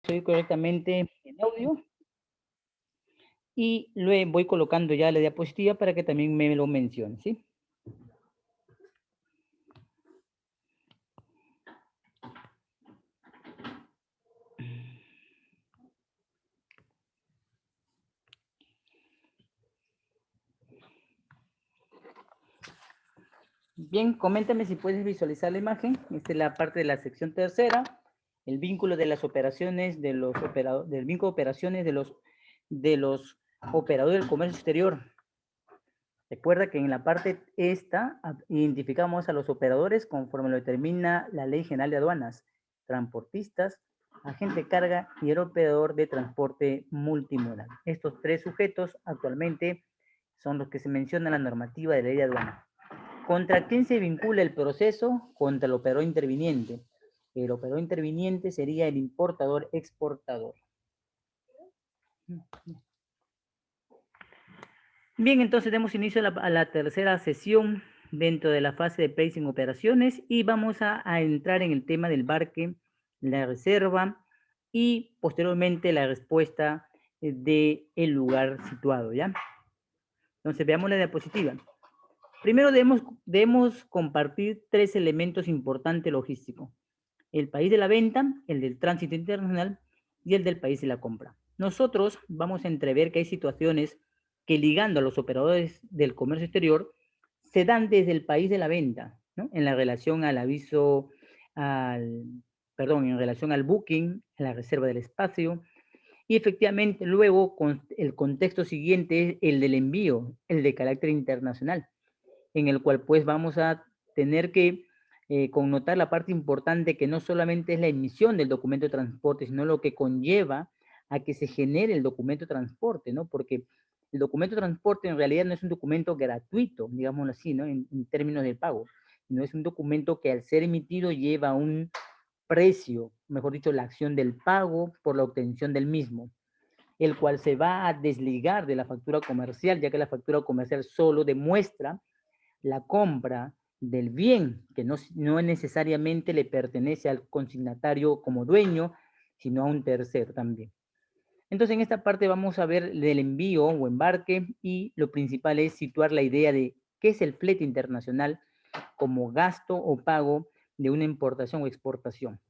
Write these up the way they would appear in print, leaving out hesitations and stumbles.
oír correctamente el audio y luego voy colocando ya la diapositiva para que también me lo mencione, ¿sí? Bien, coméntame si puedes visualizar la imagen. Esta es la parte de la sección tercera, el vínculo de las operaciones de los operadores, del vínculo de operaciones de los operadores del comercio exterior. Recuerda que en la parte esta identificamos a los operadores conforme lo determina la Ley General de Aduanas, transportistas, agente de carga y el operador de transporte multimodal. Estos tres sujetos actualmente son los que se menciona en la normativa de ley de aduana. ¿Contra quién se vincula el proceso? Contra el operador interviniente. El operador interviniente sería el importador exportador. Bien, entonces demos inicio a la tercera sesión dentro de la fase de pricing operaciones y vamos a entrar en el tema del barque, la reserva y posteriormente la respuesta del lugar situado, ¿ya? Entonces veamos la diapositiva. Primero debemos compartir tres elementos importantes logísticos: el país de la venta, el del tránsito internacional y el del país de la compra. Nosotros vamos a entrever que hay situaciones que, ligando a los operadores del comercio exterior, se dan desde el país de la venta, ¿no? En la relación al aviso, en relación al booking, a la reserva del espacio, y efectivamente luego el contexto siguiente es el del envío, el de carácter internacional, en el cual pues vamos a tener que connotar la parte importante que no solamente es la emisión del documento de transporte, sino lo que conlleva a que se genere el documento de transporte, ¿no? Porque el documento de transporte en realidad no es un documento gratuito, digámoslo así, ¿no? En términos de pago, sino es un documento que al ser emitido lleva un precio, mejor dicho, la acción del pago por la obtención del mismo, el cual se va a desligar de la factura comercial, ya que la factura comercial solo demuestra la compra del bien, que no necesariamente le pertenece al consignatario como dueño, sino a un tercero también. Entonces, en esta parte vamos a ver del envío o embarque, y lo principal es situar la idea de qué es el flete internacional como gasto o pago de una importación o exportación.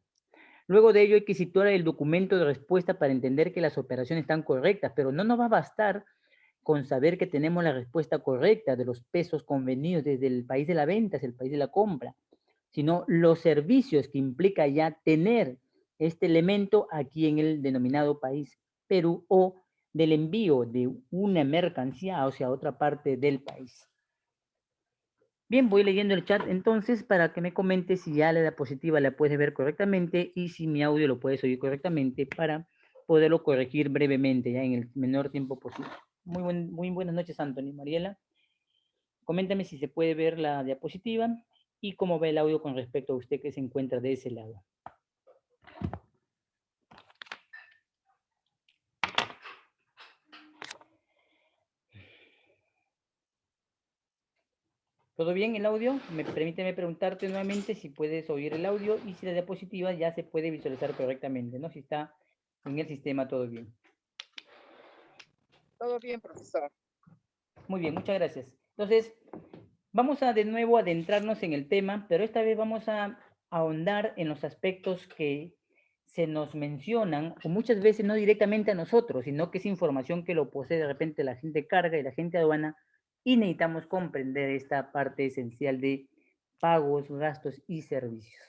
Luego de ello hay que situar el documento de respuesta para entender que las operaciones están correctas, pero no nos va a bastar con saber que tenemos la respuesta correcta de los pesos convenidos desde el país de la venta, es el país de la compra, sino los servicios que implica ya tener este elemento aquí en el denominado país Perú, o del envío de una mercancía hacia otra parte del país. Bien, voy leyendo el chat entonces para que me comentes si ya la diapositiva la puedes ver correctamente y si mi audio lo puedes oír correctamente para poderlo corregir brevemente, ya en el menor tiempo posible. Muy buenas noches, Anthony. Mariela, coméntame si se puede ver la diapositiva y cómo ve el audio con respecto a usted que se encuentra de ese lado. ¿Todo bien el audio? Permíteme preguntarte nuevamente si puedes oír el audio y si la diapositiva ya se puede visualizar correctamente, ¿no? Si está en el sistema todo bien. Todo bien, profesor. Muy bien, muchas gracias. Entonces, vamos a de nuevo adentrarnos en el tema, pero esta vez vamos a ahondar en los aspectos que se nos mencionan, o muchas veces no directamente a nosotros, sino que es información que lo posee de repente la gente de carga y la gente de aduana, y necesitamos comprender esta parte esencial de pagos, gastos y servicios.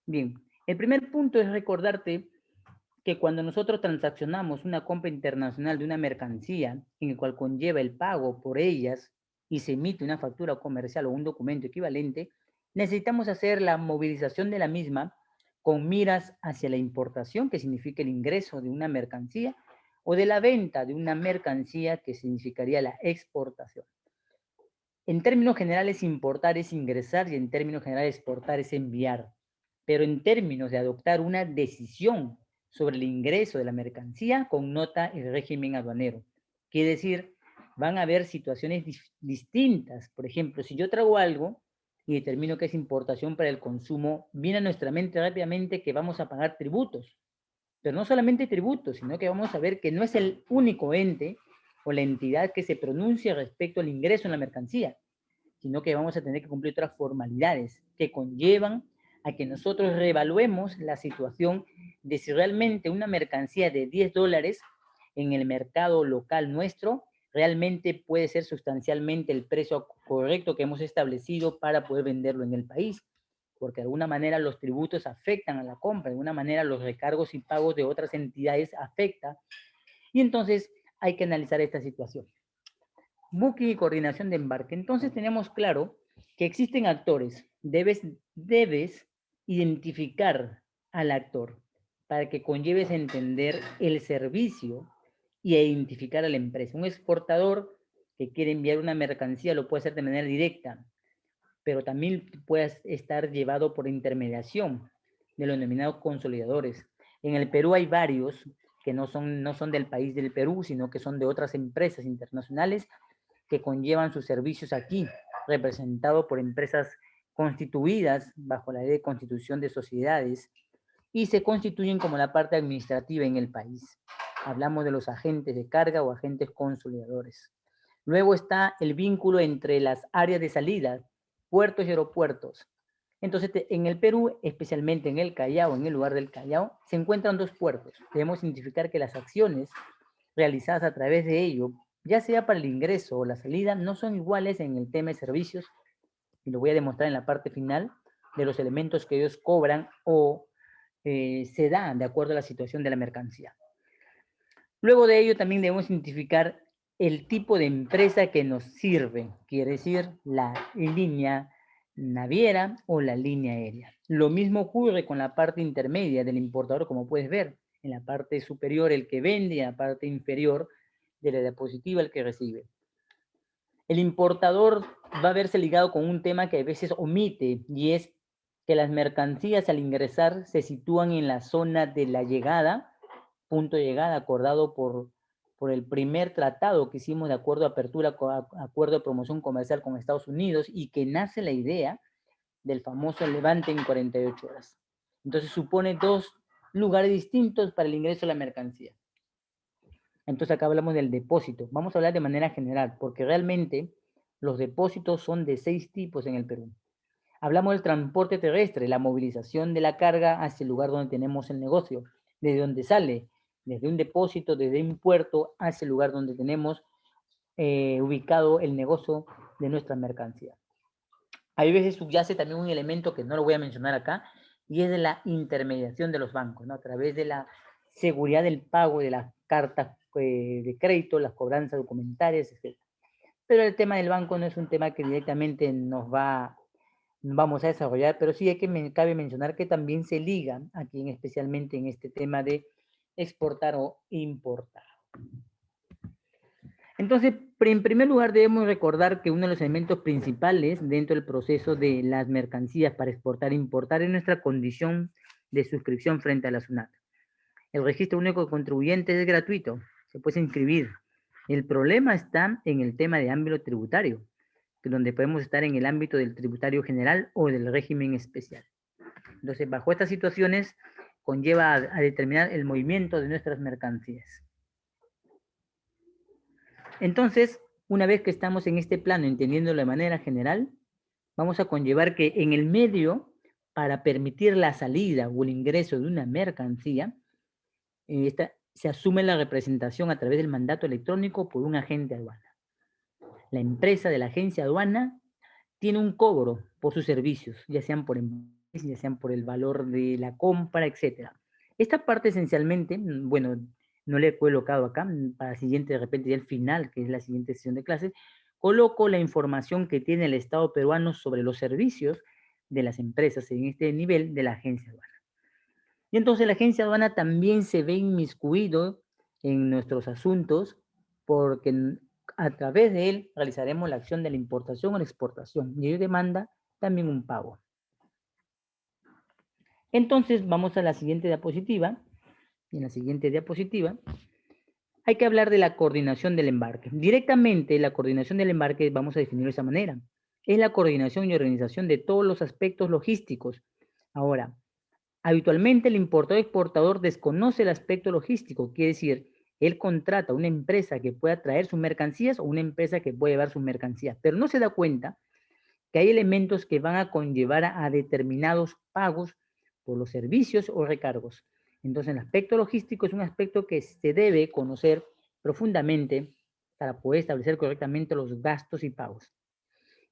Bien, el primer punto es recordarte que cuando nosotros transaccionamos una compra internacional de una mercancía en el cual conlleva el pago por ellas y se emite una factura comercial o un documento equivalente, necesitamos hacer la movilización de la misma con miras hacia la importación, que significa el ingreso de una mercancía, o de la venta de una mercancía, que significaría la exportación. En términos generales, importar es ingresar, y en términos generales, exportar es enviar. Pero en términos de adoptar una decisión sobre el ingreso de la mercancía, connota el régimen aduanero. Quiere decir, van a haber situaciones distintas. Por ejemplo, si yo traigo algo y determino que es importación para el consumo, viene a nuestra mente rápidamente que vamos a pagar tributos. Pero no solamente tributos, sino que vamos a ver que no es el único ente o la entidad que se pronuncia respecto al ingreso en la mercancía, sino que vamos a tener que cumplir otras formalidades que conllevan a que nosotros reevaluemos la situación de si realmente una mercancía de $10 en el mercado local nuestro realmente puede ser sustancialmente el precio correcto que hemos establecido para poder venderlo en el país, porque de alguna manera los tributos afectan a la compra, de alguna manera los recargos y pagos de otras entidades afectan, y entonces hay que analizar esta situación. Booking y coordinación de embarque. Entonces tenemos claro que existen actores. Debes identificar al actor para que conlleves a entender el servicio y a identificar a la empresa. Un exportador que quiere enviar una mercancía lo puede hacer de manera directa, pero también puede estar llevado por intermediación de los denominados consolidadores. En el Perú hay varios que no son del país del Perú, sino que son de otras empresas internacionales que conllevan sus servicios aquí, representado por empresas constituidas bajo la ley de constitución de sociedades y se constituyen como la parte administrativa en el país. Hablamos de los agentes de carga o agentes consolidadores. Luego está el vínculo entre las áreas de salida, puertos y aeropuertos. Entonces, en el Perú, especialmente en el Callao, en el lugar del Callao, se encuentran dos puertos. Debemos identificar que las acciones realizadas a través de ello, ya sea para el ingreso o la salida, no son iguales en el tema de servicios, y lo voy a demostrar en la parte final, de los elementos que ellos cobran o se dan de acuerdo a la situación de la mercancía. Luego de ello también debemos identificar el tipo de empresa que nos sirve, quiere decir la línea naviera o la línea aérea. Lo mismo ocurre con la parte intermedia del importador, como puedes ver, en la parte superior el que vende y en la parte inferior de la diapositiva el que recibe. El importador va a verse ligado con un tema que a veces omite y es que las mercancías al ingresar se sitúan en la zona de la llegada, punto de llegada acordado por el primer tratado que hicimos de acuerdo a apertura, acuerdo de promoción comercial con Estados Unidos y que nace la idea del famoso levante en 48 horas. Entonces supone dos lugares distintos para el ingreso de la mercancía. Entonces acá hablamos del depósito. Vamos a hablar de manera general, porque realmente los depósitos son de 6 tipos en el Perú. Hablamos del transporte terrestre, la movilización de la carga hacia el lugar donde tenemos el negocio, desde donde sale, desde un depósito, desde un puerto, hacia el lugar donde tenemos ubicado el negocio de nuestra mercancía. Hay veces subyace también un elemento que no lo voy a mencionar acá, y es de la intermediación de los bancos, ¿no? A través de la seguridad del pago de las cartas de crédito, las cobranzas documentarias, etc. Pero el tema del banco no es un tema que directamente vamos a desarrollar, pero sí cabe mencionar que también se liga aquí, especialmente en este tema de exportar o importar. Entonces, en primer lugar, debemos recordar que uno de los elementos principales dentro del proceso de las mercancías para exportar e importar es nuestra condición de suscripción frente a la SUNAT. El registro único de contribuyentes es gratuito, se puede inscribir. El problema está en el tema de ámbito tributario, donde podemos estar en el ámbito del tributario general o del régimen especial. Entonces, bajo estas situaciones, conlleva a determinar el movimiento de nuestras mercancías. Entonces, una vez que estamos en este plano, entendiéndolo de manera general, vamos a conllevar que en el medio, para permitir la salida o el ingreso de una mercancía, se asume la representación a través del mandato electrónico por un agente de aduana. La empresa de la agencia de aduana tiene un cobro por sus servicios, ya sean por ya sean por el valor de la compra, etc. Esta parte esencialmente, bueno, no le he colocado acá, para el siguiente, de repente ya el final, que es la siguiente sesión de clases, coloco la información que tiene el Estado peruano sobre los servicios de las empresas en este nivel de la agencia aduana. Y entonces la agencia aduana también se ve inmiscuido en nuestros asuntos porque a través de él realizaremos la acción de la importación o la exportación y ello demanda también un pago. Entonces vamos a la siguiente diapositiva. En la siguiente diapositiva hay que hablar de la coordinación del embarque. Directamente la coordinación del embarque vamos a definirlo de esa manera. Es la coordinación y organización de todos los aspectos logísticos. Ahora, Habitualmente el importador-exportador desconoce el aspecto logístico, quiere decir, él contrata una empresa que pueda traer sus mercancías o una empresa que pueda llevar sus mercancías, pero no se da cuenta que hay elementos que van a conllevar a determinados pagos por los servicios o recargos. Entonces, el aspecto logístico es un aspecto que se debe conocer profundamente para poder establecer correctamente los gastos y pagos.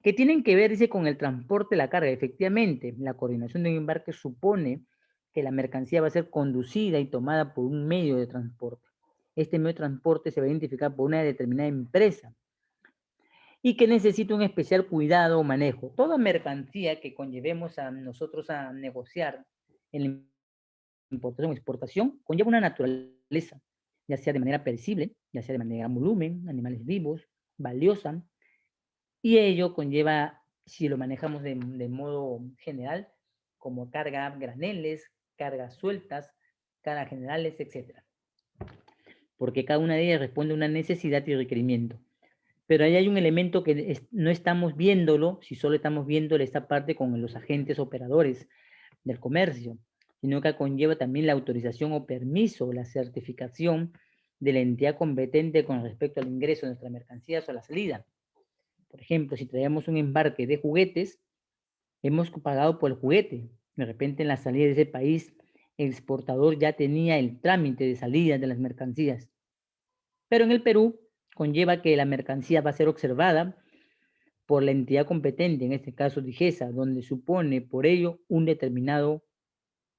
¿Qué tienen que ver, dice, con el transporte de la carga? Efectivamente, la coordinación de un embarque supone que la mercancía va a ser conducida y tomada por un medio de transporte. Este medio de transporte se va a identificar por una determinada empresa y que necesita un especial cuidado o manejo. Toda mercancía que conllevemos a nosotros a negociar en la importación o exportación conlleva una naturaleza, ya sea de manera perecible, ya sea de manera volumen, animales vivos, valiosa, y ello conlleva, si lo manejamos de modo general, como carga graneles, cargas sueltas, cargas generales, etc. Porque cada una de ellas responde a una necesidad y requerimiento. Pero ahí hay un elemento que no estamos viéndolo, si solo estamos viendo esta parte con los agentes operadores del comercio, sino que conlleva también la autorización o permiso, la certificación de la entidad competente con respecto al ingreso de nuestras mercancías o la salida. Por ejemplo, si traemos un embarque de juguetes, hemos pagado por el juguete. De repente en la salida de ese país, el exportador ya tenía el trámite de salida de las mercancías. Pero en el Perú conlleva que la mercancía va a ser observada por la entidad competente, en este caso DIGESA, donde supone por ello un determinado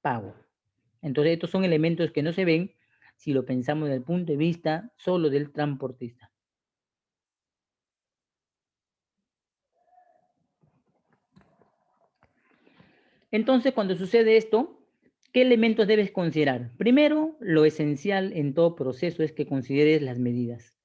pago. Entonces, estos son elementos que no se ven si lo pensamos desde el punto de vista solo del transportista. Entonces, cuando sucede esto, ¿qué elementos debes considerar? Primero, lo esencial en todo proceso es que consideres las medidas.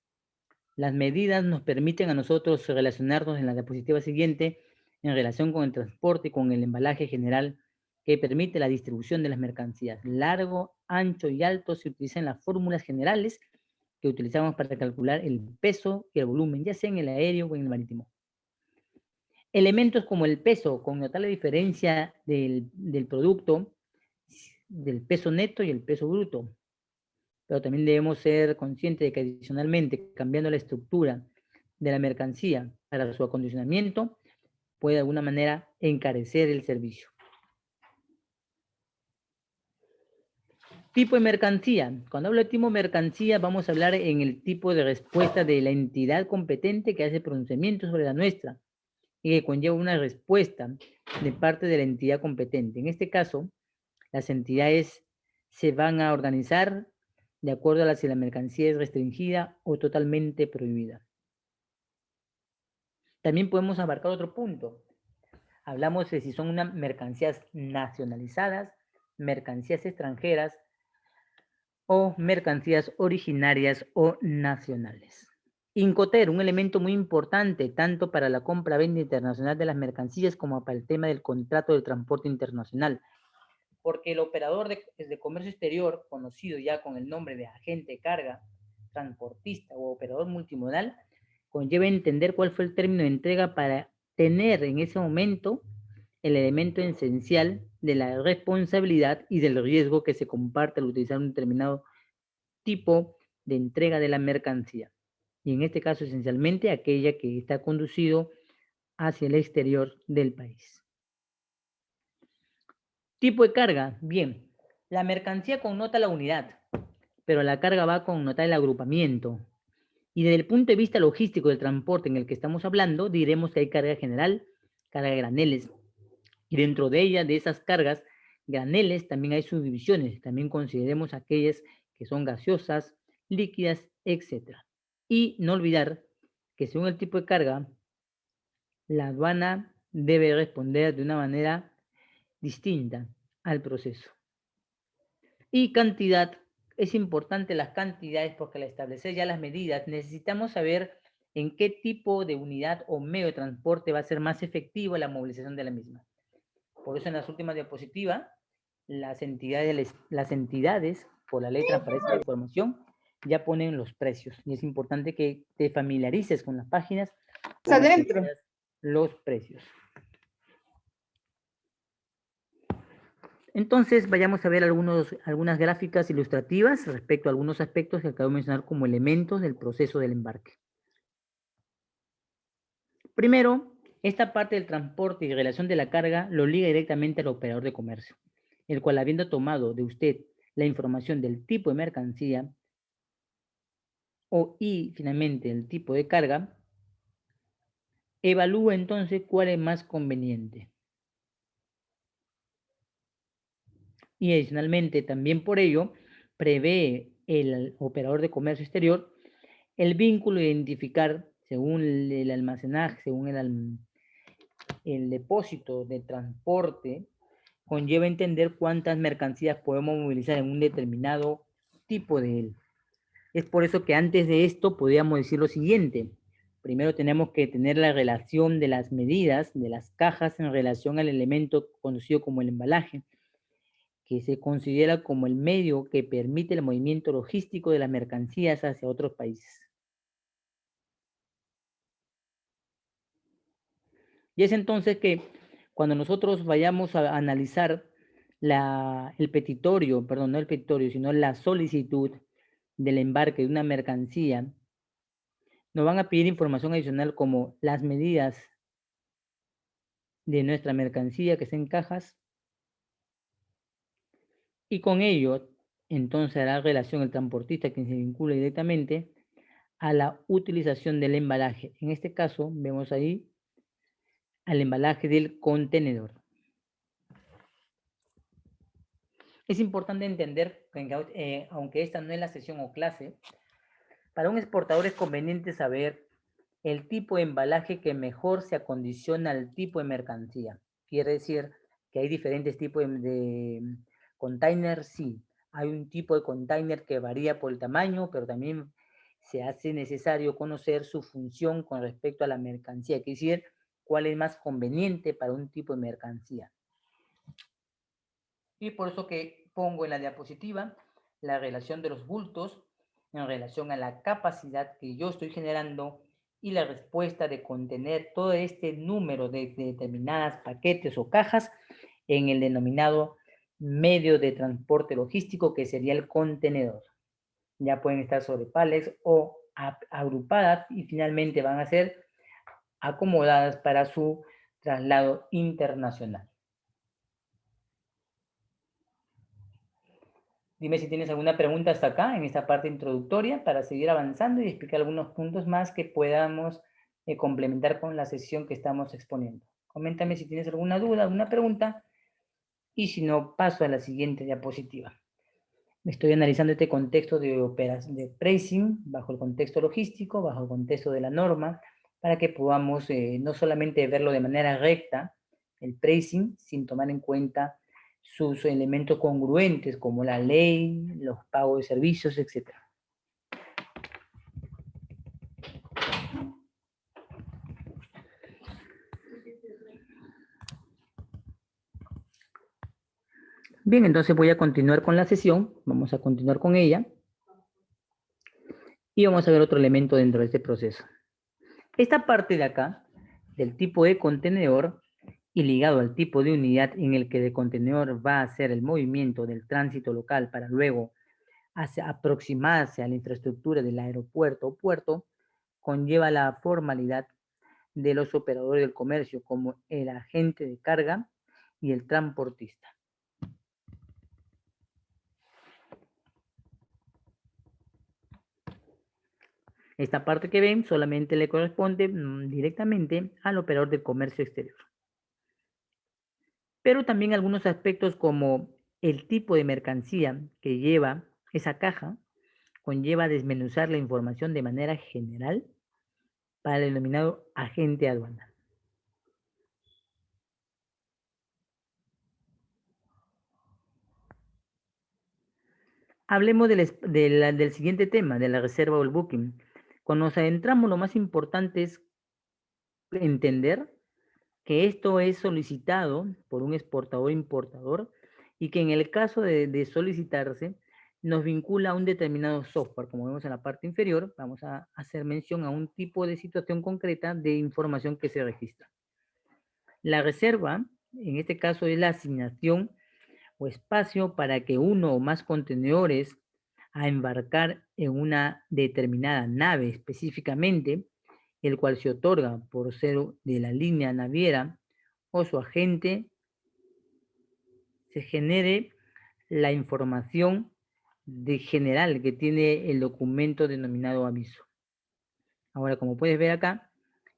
Las medidas nos permiten a nosotros relacionarnos en la diapositiva siguiente en relación con el transporte y con el embalaje general que permite la distribución de las mercancías. Largo, ancho y alto se utilizan las fórmulas generales que utilizamos para calcular el peso y el volumen, ya sea en el aéreo o en el marítimo. Elementos como el peso, con notar la diferencia del producto, del peso neto y el peso bruto. Pero también debemos ser conscientes de que adicionalmente, cambiando la estructura de la mercancía para su acondicionamiento, puede de alguna manera encarecer el servicio. Tipo de mercancía. Cuando hablo de tipo de mercancía, vamos a hablar en el tipo de respuesta de la entidad competente que hace pronunciamiento sobre la nuestra y que conlleva una respuesta de parte de la entidad competente. En este caso, las entidades se van a organizar de acuerdo a si la mercancía es restringida o totalmente prohibida. También podemos abarcar otro punto. Hablamos de si son unas mercancías nacionalizadas, mercancías extranjeras o mercancías originarias o nacionales. Incoter, un elemento muy importante tanto para la compra-venta internacional de las mercancías como para el tema del contrato de transporte internacional, porque el operador de comercio exterior, conocido ya con el nombre de agente de carga, transportista o operador multimodal, conlleva entender cuál fue el término de entrega para tener en ese momento el elemento esencial de la responsabilidad y del riesgo que se comparte al utilizar un determinado tipo de entrega de la mercancía. Y en este caso, esencialmente, aquella que está conducido hacia el exterior del país. Tipo de carga. Bien, la mercancía connota la unidad, pero la carga va a connotar el agrupamiento. Y desde el punto de vista logístico del transporte en el que estamos hablando, diremos que hay carga general, carga de graneles. Y dentro de ella, de esas cargas, graneles, también hay subdivisiones. También consideremos aquellas que son gaseosas, líquidas, etc. Y no olvidar que según el tipo de carga, la aduana debe responder de una manera distinta al proceso. Y cantidad, es importante las cantidades porque al establecer ya las medidas necesitamos saber en qué tipo de unidad o medio de transporte va a ser más efectiva la movilización de la misma. Por eso en las últimas diapositivas, las entidades por la ley de transparencia de información, ya ponen los precios. Y es importante que te familiarices con las páginas para que veas los precios. Entonces, vayamos a ver algunas gráficas ilustrativas respecto a algunos aspectos que acabo de mencionar como elementos del proceso del embarque. Primero, esta parte del transporte y relación de la carga lo liga directamente al operador de comercio, el cual, habiendo tomado de usted la información del tipo de mercancía y finalmente el tipo de carga, evalúa entonces cuál es más conveniente. Y adicionalmente, también por ello, prevé el operador de comercio exterior el vínculo de identificar según el almacenaje, según el depósito de transporte, conlleva entender cuántas mercancías podemos movilizar en un determinado tipo de él. Es por eso que antes de esto podríamos decir lo siguiente. Primero tenemos que tener la relación de las medidas de las cajas en relación al elemento conocido como el embalaje, que se considera como el medio que permite el movimiento logístico de las mercancías hacia otros países. Y es entonces que cuando nosotros vayamos a analizar el petitorio, perdón, no el petitorio, sino la solicitud del embarque de una mercancía, nos van a pedir información adicional como las medidas de nuestra mercancía que está en cajas y con ello entonces hará relación el transportista que se vincula directamente a la utilización del embalaje. En este caso vemos ahí al embalaje del contenedor. Es importante entender que aunque esta no es la sesión o clase, para un exportador es conveniente saber el tipo de embalaje que mejor se acondiciona al tipo de mercancía. Quiere decir que hay diferentes tipos de container, sí. Hay un tipo de container que varía por el tamaño, pero también se hace necesario conocer su función con respecto a la mercancía, quiere decir cuál es más conveniente para un tipo de mercancía. Y por eso que pongo en la diapositiva la relación de los bultos en relación a la capacidad que yo estoy generando y la respuesta de contener todo este número de determinadas paquetes o cajas en el denominado medio de transporte logístico que sería el contenedor. Ya pueden estar sobre palets o agrupadas y finalmente van a ser acomodadas para su traslado internacional. Dime si tienes alguna pregunta hasta acá, en esta parte introductoria, para seguir avanzando y explicar algunos puntos más que podamos complementar con la sesión que estamos exponiendo. Coméntame si tienes alguna duda, alguna pregunta, y si no, paso a la siguiente diapositiva. Estoy analizando este contexto de pricing, bajo el contexto logístico, bajo el contexto de la norma, para que podamos no solamente verlo de manera recta, el pricing, sin tomar en cuenta sus elementos congruentes como la ley, los pagos de servicios, etc. Bien, entonces voy a continuar con la sesión, vamos a continuar con ella y vamos a ver otro elemento dentro de este proceso. Esta parte de acá, del tipo de contenedor y ligado al tipo de unidad en el que el contenedor va a hacer el movimiento del tránsito local para luego aproximarse a la infraestructura del aeropuerto o puerto, conlleva la formalidad de los operadores del comercio como el agente de carga y el transportista. Esta parte que ven solamente le corresponde directamente al operador de comercio exterior. Pero también algunos aspectos como el tipo de mercancía que lleva esa caja conlleva desmenuzar la información de manera general para el denominado agente aduanal. Hablemos del siguiente tema, de la reserva o el booking. Cuando nos adentramos, lo más importante es entender que esto es solicitado por un exportador-importador y que en el caso de solicitarse nos vincula a un determinado software. Como vemos en la parte inferior, vamos a hacer mención a un tipo de situación concreta de información que se registra. La reserva, en este caso, es la asignación o espacio para que uno o más contenedores a embarcar en una determinada nave específicamente, el cual se otorga por ser de la línea naviera o su agente, se genere la información de general que tiene el documento denominado aviso. Ahora, como puedes ver acá,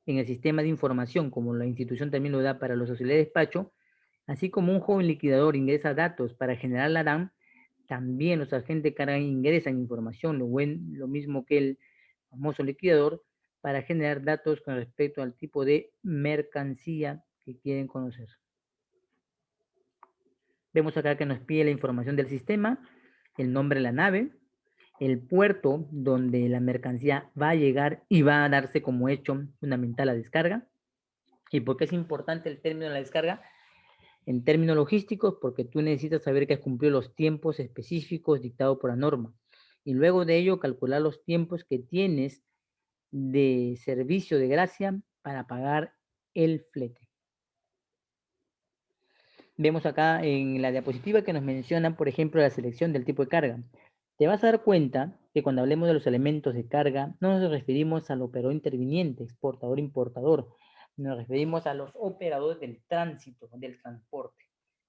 en el sistema de información, como la institución también lo da para los auxiliares de despacho, así como un joven liquidador ingresa datos para generar la DAM, también los agentes de carga ingresan información, lo mismo que el famoso liquidador, para generar datos con respecto al tipo de mercancía que quieren conocer. Vemos acá que nos pide la información del sistema, el nombre de la nave, el puerto donde la mercancía va a llegar y va a darse como hecho fundamental la descarga. ¿Y por qué es importante el término de la descarga? En términos logísticos, porque tú necesitas saber que has cumplido los tiempos específicos dictados por la norma. Y luego de ello, calcular los tiempos que tienes de servicio de gracia para pagar el flete. Vemos acá en la diapositiva que nos menciona, por ejemplo, la selección del tipo de carga. Te vas a dar cuenta que cuando hablemos de los elementos de carga, no nos referimos al operador interviniente, exportador, importador. Nos referimos a los operadores del tránsito, del transporte.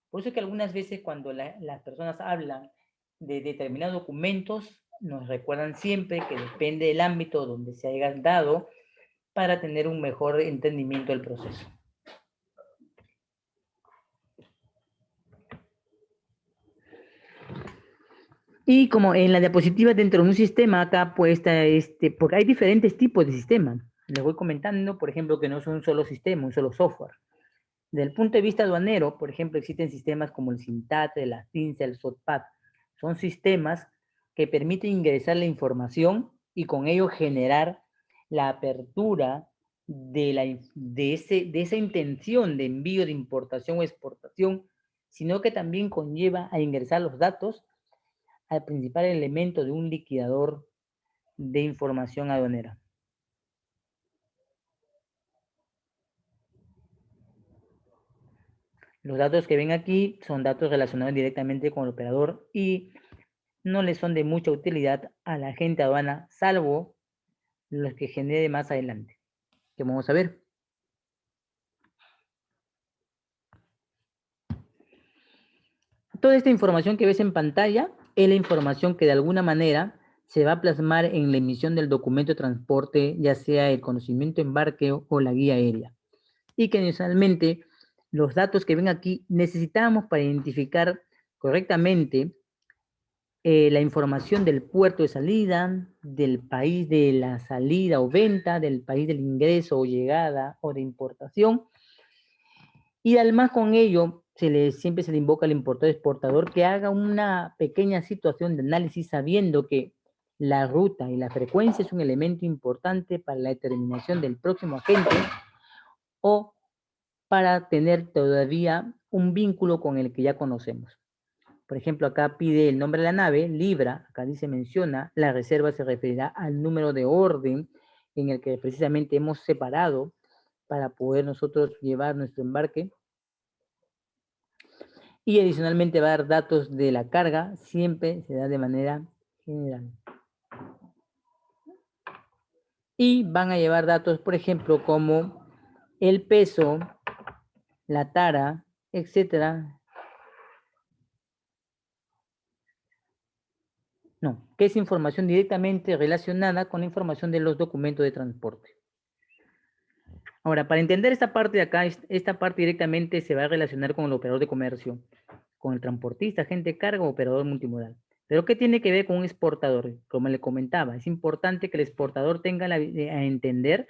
Por eso es que algunas veces cuando las personas hablan de determinados documentos, nos recuerdan siempre que depende del ámbito donde se haya dado para tener un mejor entendimiento del proceso. Y como en la diapositiva dentro de un sistema, acá puesta, porque hay diferentes tipos de sistemas. Les voy comentando, por ejemplo, que no son un solo sistema, un solo software. Desde el punto de vista aduanero, por ejemplo, existen sistemas como el SINTAT, la CINSA, el SOTPAD. Son sistemas que permiten ingresar la información y con ello generar la apertura de esa intención de envío, de importación o exportación, sino que también conlleva a ingresar los datos al principal elemento de un liquidador de información aduanera. Los datos que ven aquí son datos relacionados directamente con el operador y no le son de mucha utilidad a la agente aduana, salvo los que genere más adelante, que vamos a ver. Toda esta información que ves en pantalla es la información que de alguna manera se va a plasmar en la emisión del documento de transporte, ya sea el conocimiento embarque o la guía aérea. Y que inicialmente los datos que ven aquí necesitamos para identificar correctamente la información del puerto de salida, del país de la salida o venta, del país del ingreso o llegada o de importación. Y además con ello siempre se le invoca al importador exportador que haga una pequeña situación de análisis sabiendo que la ruta y la frecuencia es un elemento importante para la determinación del próximo agente o para tener todavía un vínculo con el que ya conocemos. Por ejemplo, acá pide el nombre de la nave, Libra, acá dice menciona, la reserva se referirá al número de orden en el que precisamente hemos separado para poder nosotros llevar nuestro embarque. Y adicionalmente va a dar datos de la carga, siempre se da de manera general. Y van a llevar datos, por ejemplo, como el peso, la tara, etcétera. No, que es información directamente relacionada con la información de los documentos de transporte. Ahora, para entender esta parte de acá, esta parte directamente se va a relacionar con el operador de comercio, con el transportista, agente de carga o operador multimodal. Pero ¿qué tiene que ver con un exportador? Como le comentaba, es importante que el exportador tenga a entender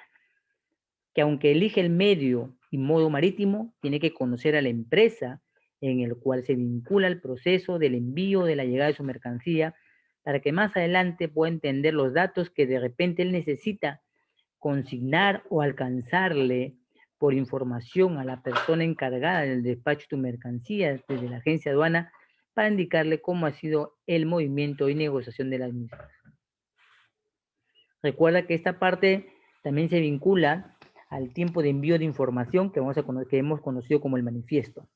que aunque elige el medio y modo marítimo, tiene que conocer a la empresa en el cual se vincula el proceso del envío, de la llegada de su mercancía, para que más adelante pueda entender los datos que de repente él necesita consignar o alcanzarle por información a la persona encargada del despacho de tu mercancía desde la agencia aduana para indicarle cómo ha sido el movimiento y negociación de las mismas. Recuerda que esta parte también se vincula al tiempo de envío de información que hemos conocido como el manifiesto.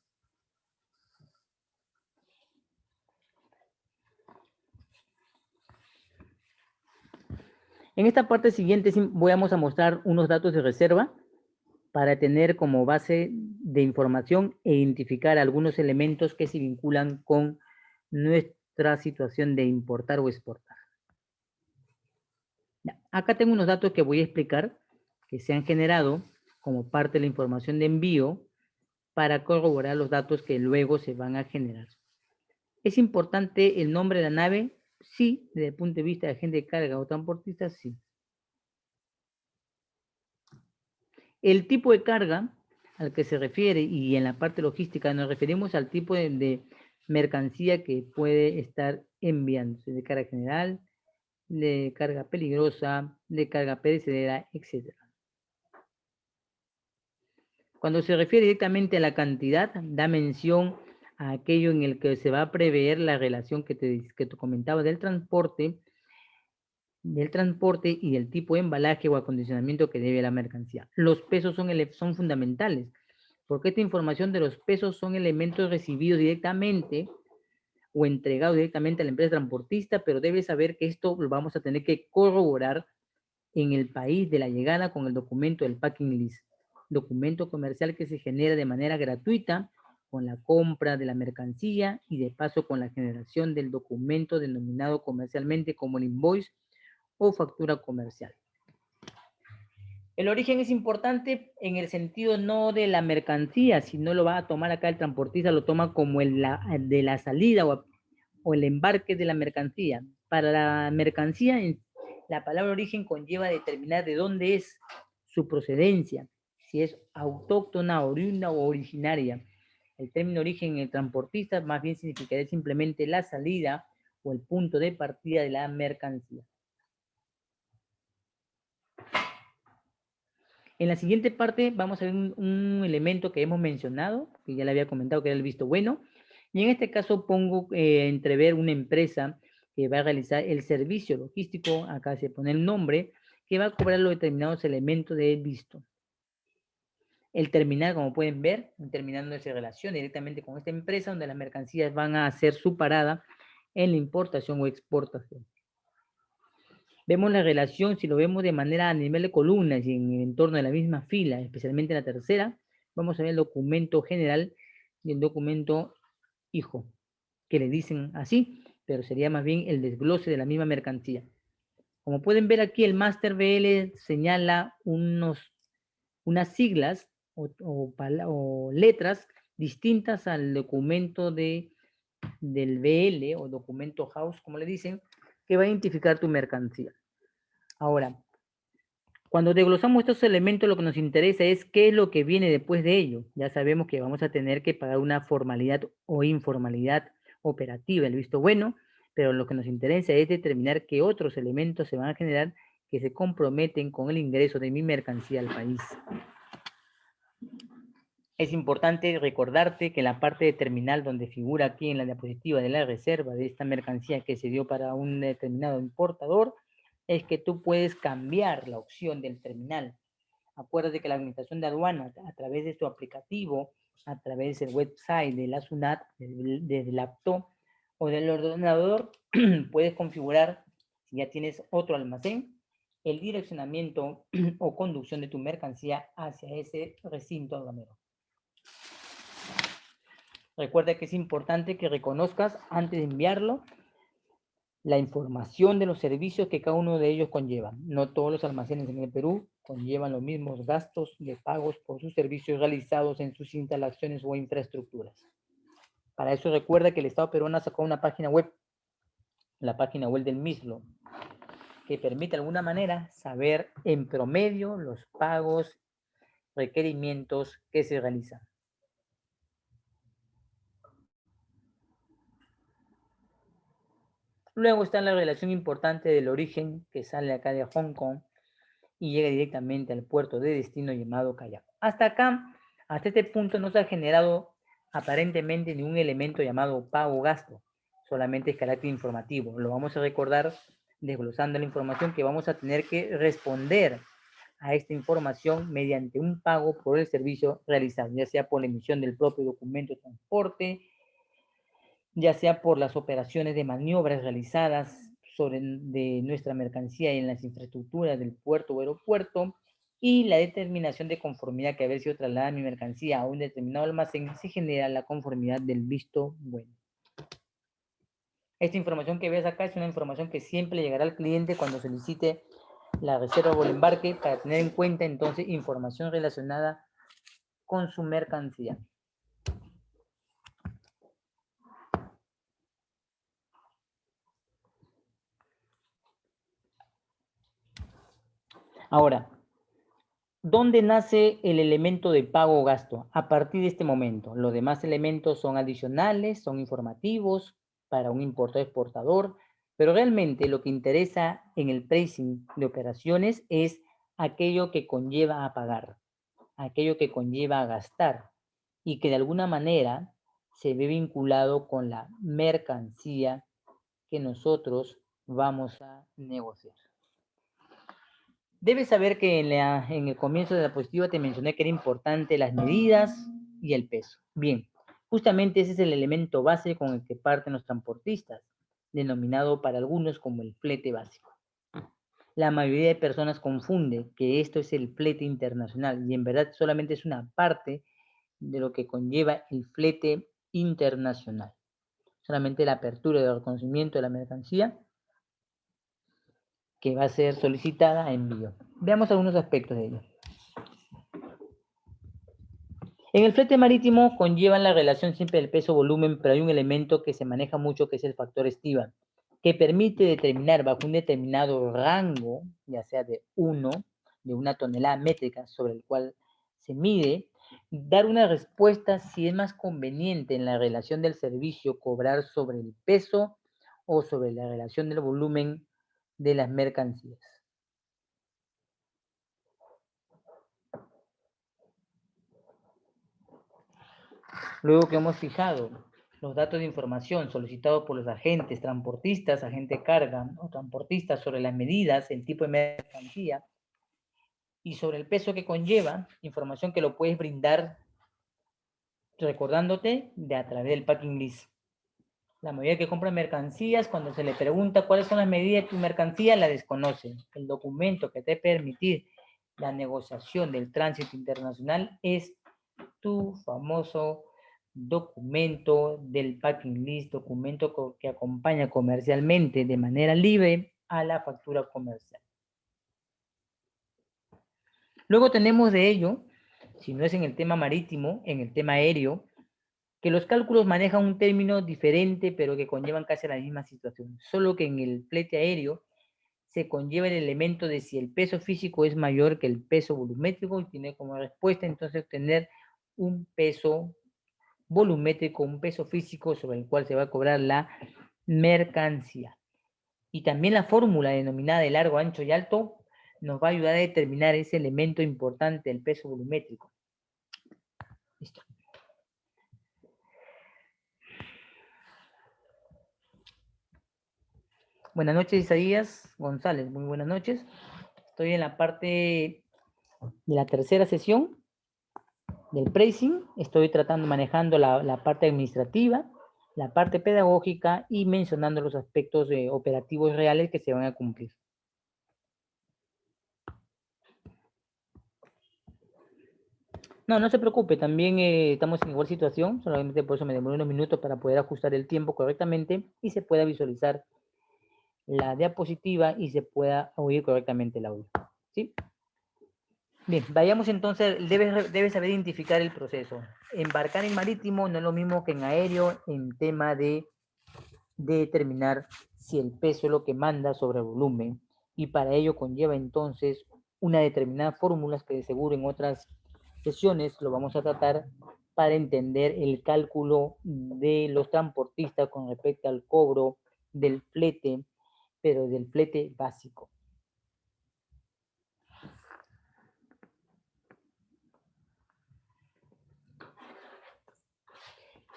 En esta parte siguiente vamos a mostrar unos datos de reserva para tener como base de información e identificar algunos elementos que se vinculan con nuestra situación de importar o exportar. Acá tengo unos datos que voy a explicar que se han generado como parte de la información de envío para corroborar los datos que luego se van a generar. ¿Es importante el nombre de la nave? Sí, desde el punto de vista de agente de carga o transportista, sí. El tipo de carga al que se refiere, y en la parte logística nos referimos al tipo de mercancía que puede estar enviando, de carga general, de carga peligrosa, de carga perecedera, etc. Cuando se refiere directamente a la cantidad, da mención a aquello en el que se va a prever la relación que te comentaba del transporte y del tipo de embalaje o acondicionamiento que debe la mercancía. Los pesos son fundamentales, porque esta información de los pesos son elementos recibidos directamente o entregados directamente a la empresa transportista, pero debes saber que esto lo vamos a tener que corroborar en el país de la llegada con el documento del packing list, documento comercial que se genera de manera gratuita con la compra de la mercancía y de paso con la generación del documento denominado comercialmente como el invoice o factura comercial. El origen es importante en el sentido no de la mercancía, si no lo va a tomar acá el transportista, lo toma como de la salida o el embarque de la mercancía. Para la mercancía, la palabra origen conlleva determinar de dónde es su procedencia, si es autóctona, oriunda o originaria. El término origen en el transportista más bien significaría simplemente la salida o el punto de partida de la mercancía. En la siguiente parte vamos a ver un elemento que hemos mencionado, que ya le había comentado que era el visto bueno, y en este caso pongo entrever una empresa que va a realizar el servicio logístico, acá se pone el nombre, que va a cobrar los determinados elementos de visto. El terminal, como pueden ver, un terminal no se relaciona directamente con esta empresa, donde las mercancías van a hacer su parada en la importación o exportación. Vemos la relación, si lo vemos de manera a nivel de columnas y en el entorno de la misma fila, especialmente en la tercera, vamos a ver el documento general y el documento hijo, que le dicen así, pero sería más bien el desglose de la misma mercancía. Como pueden ver aquí, el Master BL señala unas siglas o letras distintas al documento del BL o documento house, como le dicen, que va a identificar tu mercancía. Ahora, cuando desglosamos estos elementos, lo que nos interesa es qué es lo que viene después de ello. Ya sabemos que vamos a tener que pagar una formalidad o informalidad operativa, el visto bueno, pero lo que nos interesa es determinar qué otros elementos se van a generar que se comprometen con el ingreso de mi mercancía al país. Es importante recordarte que la parte de terminal donde figura aquí en la diapositiva de la reserva de esta mercancía que se dio para un determinado importador, es que tú puedes cambiar la opción del terminal. Acuérdate que la administración de aduanas, a través de tu aplicativo, a través del website de la SUNAT, desde el laptop o del ordenador, puedes configurar, si ya tienes otro almacén, el direccionamiento o conducción de tu mercancía hacia ese recinto aduanero. Recuerda que es importante que reconozcas antes de enviarlo la información de los servicios que cada uno de ellos conlleva. No todos los almacenes en el Perú conllevan los mismos gastos de pagos por sus servicios realizados en sus instalaciones o infraestructuras. Para eso recuerda que el Estado peruano ha sacado una página web, la página web del MISLO, que permite de alguna manera saber en promedio los pagos, requerimientos que se realizan. Luego está la relación importante del origen que sale acá de Hong Kong y llega directamente al puerto de destino llamado Callao. Hasta acá, hasta este punto no se ha generado aparentemente ningún elemento llamado pago-gasto, solamente es carácter informativo. Lo vamos a recordar desglosando la información que vamos a tener que responder a esta información mediante un pago por el servicio realizado, ya sea por la emisión del propio documento de transporte, ya sea por las operaciones de maniobras realizadas de nuestra mercancía en las infraestructuras del puerto o aeropuerto, y la determinación de conformidad que haber sido trasladada mi mercancía a un determinado almacén se genera la conformidad del visto bueno. Esta información que ves acá es una información que siempre llegará al cliente cuando solicite la reserva o el embarque, para tener en cuenta entonces información relacionada con su mercancía. Ahora, ¿dónde nace el elemento de pago o gasto? A partir de este momento. Los demás elementos son adicionales, son informativos para un importador exportador, pero realmente lo que interesa en el pricing de operaciones es aquello que conlleva a pagar, aquello que conlleva a gastar y que de alguna manera se ve vinculado con la mercancía que nosotros vamos a negociar. Debes saber que en el comienzo de la diapositiva te mencioné que era importante las medidas y el peso. Bien, justamente ese es el elemento base con el que parten los transportistas, denominado para algunos como el flete básico. La mayoría de personas confunde que esto es el flete internacional y en verdad solamente es una parte de lo que conlleva el flete internacional. Solamente la apertura y el reconocimiento de la mercancía que va a ser solicitada a envío. Veamos algunos aspectos de ello. En el flete marítimo conllevan la relación siempre del peso-volumen, pero hay un elemento que se maneja mucho que es el factor estiva, que permite determinar bajo un determinado rango, ya sea de una tonelada métrica sobre el cual se mide, dar una respuesta si es más conveniente en la relación del servicio cobrar sobre el peso o sobre la relación del volumen de las mercancías. Luego que hemos fijado los datos de información solicitados por los agentes, transportistas, agente de carga o transportistas sobre las medidas, el tipo de mercancía y sobre el peso que conlleva, información que lo puedes brindar recordándote de a través del packing list. La mayoría que compra mercancías, cuando se le pregunta cuáles son las medidas de tu mercancía, la desconoce. El documento que te permite la negociación del tránsito internacional es tu famoso documento del packing list, documento que acompaña comercialmente de manera libre a la factura comercial. Luego tenemos de ello, si no es en el tema marítimo, en el tema aéreo, que los cálculos manejan un término diferente, pero que conllevan casi la misma situación. Solo que en el flete aéreo se conlleva el elemento de si el peso físico es mayor que el peso volumétrico y tiene como respuesta entonces obtener un peso volumétrico, un peso físico sobre el cual se va a cobrar la mercancía. Y también la fórmula denominada de largo, ancho y alto nos va a ayudar a determinar ese elemento importante, el peso volumétrico. Listo. Buenas noches, Isaías González. Muy buenas noches. Estoy en la parte de la tercera sesión del pricing. Estoy manejando la parte administrativa, la parte pedagógica y mencionando los aspectos operativos reales que se van a cumplir. No, no se preocupe, también estamos en igual situación, solamente por eso me demoré unos minutos para poder ajustar el tiempo correctamente y se pueda visualizar la diapositiva y se pueda oír correctamente el audio. ¿Sí? Bien, vayamos entonces, debes saber identificar el proceso. Embarcar en marítimo no es lo mismo que en aéreo en tema de determinar si el peso es lo que manda sobre el volumen y para ello conlleva entonces una determinada fórmula que de seguro en otras sesiones lo vamos a tratar para entender el cálculo de los transportistas con respecto al cobro del flete, pero del flete básico.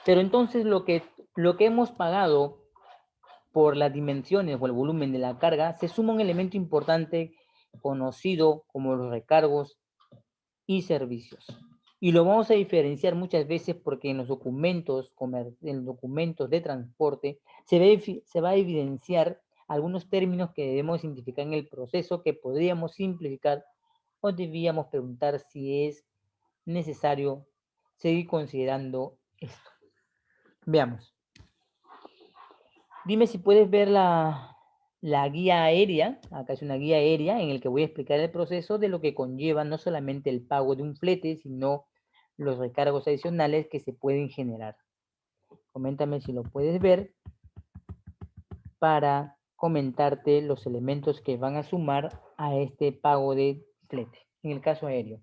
Pero entonces lo que hemos pagado por las dimensiones o el volumen de la carga, se suma un elemento importante conocido como los recargos y servicios. Y lo vamos a diferenciar muchas veces porque en los documentos de transporte se va a evidenciar algunos términos que debemos identificar en el proceso que podríamos simplificar o debíamos preguntar si es necesario seguir considerando esto. Veamos. Dime si puedes ver la guía aérea. Acá es una guía aérea en el que voy a explicar el proceso de lo que conlleva no solamente el pago de un flete, sino los recargos adicionales que se pueden generar. Coméntame si lo puedes ver para comentarte los elementos que van a sumar a este pago de flete, en el caso aéreo.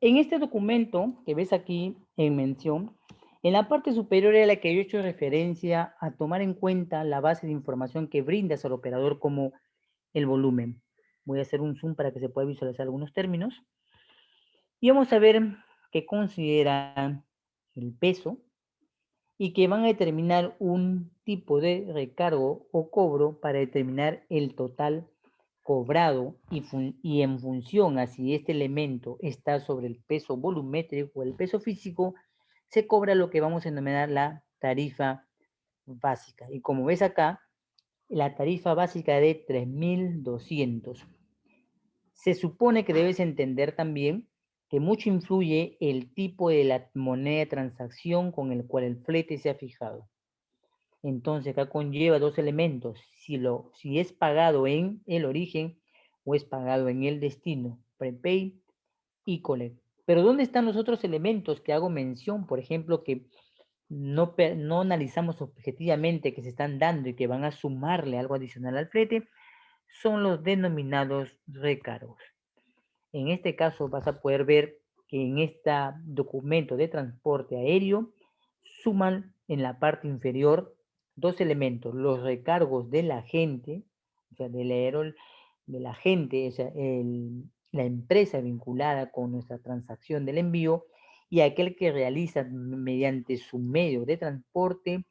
En este documento que ves aquí en mención, en la parte superior es la que yo he hecho referencia a tomar en cuenta la base de información que brindas al operador como el volumen. Voy a hacer un zoom para que se pueda visualizar algunos términos. Y vamos a ver que consideran el peso y que van a determinar un tipo de recargo o cobro para determinar el total cobrado y en función a si este elemento está sobre el peso volumétrico o el peso físico, se cobra lo que vamos a denominar la tarifa básica. Y como ves acá, la tarifa básica de 3.200. Se supone que debes entender también que mucho influye el tipo de la moneda de transacción con el cual el flete se ha fijado. Entonces, acá conlleva dos elementos, si es pagado en el origen o es pagado en el destino, prepay y collect. Pero ¿dónde están los otros elementos que hago mención? Por ejemplo, que no analizamos objetivamente que se están dando y que van a sumarle algo adicional al flete, son los denominados recargos. En este caso vas a poder ver que en este documento de transporte aéreo suman en la parte inferior dos elementos, los recargos del agente, o sea, del agente, o sea, la empresa vinculada con nuestra transacción del envío y aquel que realiza mediante su medio de transporte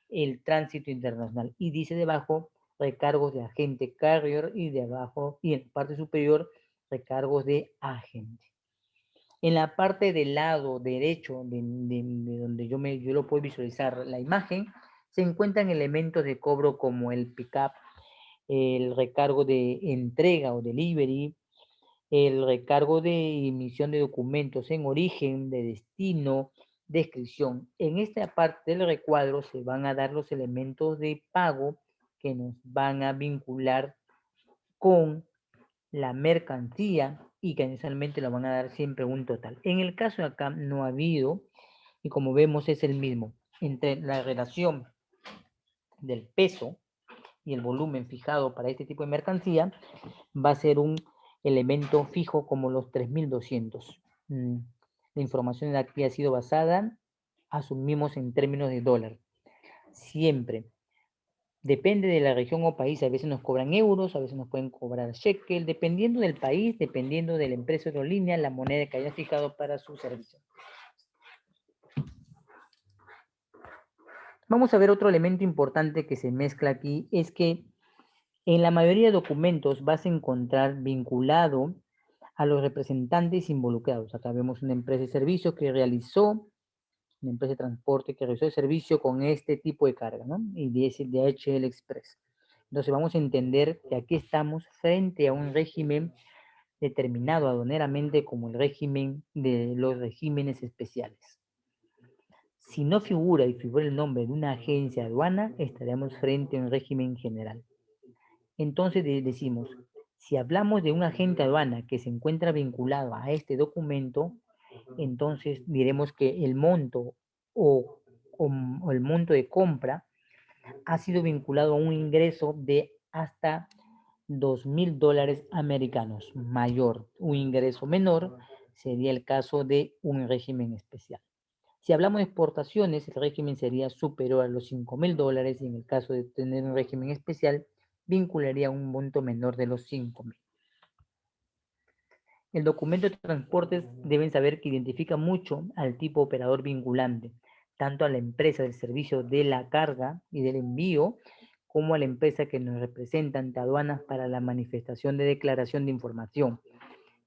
el tránsito internacional. Y dice debajo recargos de agente carrier y de abajo y en parte superior recargos de agente. En la parte del lado derecho de donde yo lo puedo visualizar la imagen, se encuentran elementos de cobro como el pickup, el recargo de entrega o delivery, el recargo de emisión de documentos en origen, de destino, descripción. En esta parte del recuadro se van a dar los elementos de pago que nos van a vincular con la mercancía y que inicialmente lo van a dar siempre un total. En el caso de acá no ha habido, y como vemos es el mismo, entre la relación del peso y el volumen fijado para este tipo de mercancía, va a ser un elemento fijo como los 3.200. La información de aquí ha sido basada, asumimos en términos de dólar. Siempre. Depende de la región o país, a veces nos cobran euros, a veces nos pueden cobrar shekel, dependiendo del país, dependiendo de la empresa aerolínea, la moneda que haya fijado para su servicio. Vamos a ver otro elemento importante que se mezcla aquí, es que en la mayoría de documentos vas a encontrar vinculado a los representantes involucrados. Acá vemos una empresa de servicios que realizó, una empresa de transporte que realizó el servicio con este tipo de carga, ¿no? Y de DHL Express. Entonces vamos a entender que aquí estamos frente a un régimen determinado aduaneramente como el régimen de los regímenes especiales. Si no figura y figura el nombre de una agencia de aduana, estaremos frente a un régimen general. Entonces decimos, si hablamos de un agente de aduana que se encuentra vinculado a este documento, entonces diremos que el monto o el monto de compra ha sido vinculado a un ingreso de hasta $2,000 americanos. Mayor, un ingreso menor sería el caso de un régimen especial. Si hablamos de exportaciones, el régimen sería superior a los $5,000 y en el caso de tener un régimen especial, vincularía un monto menor de los 5,000. El documento de transportes deben saber que identifica mucho al tipo operador vinculante, tanto a la empresa del servicio de la carga y del envío, como a la empresa que nos representa ante aduanas para la manifestación de declaración de información,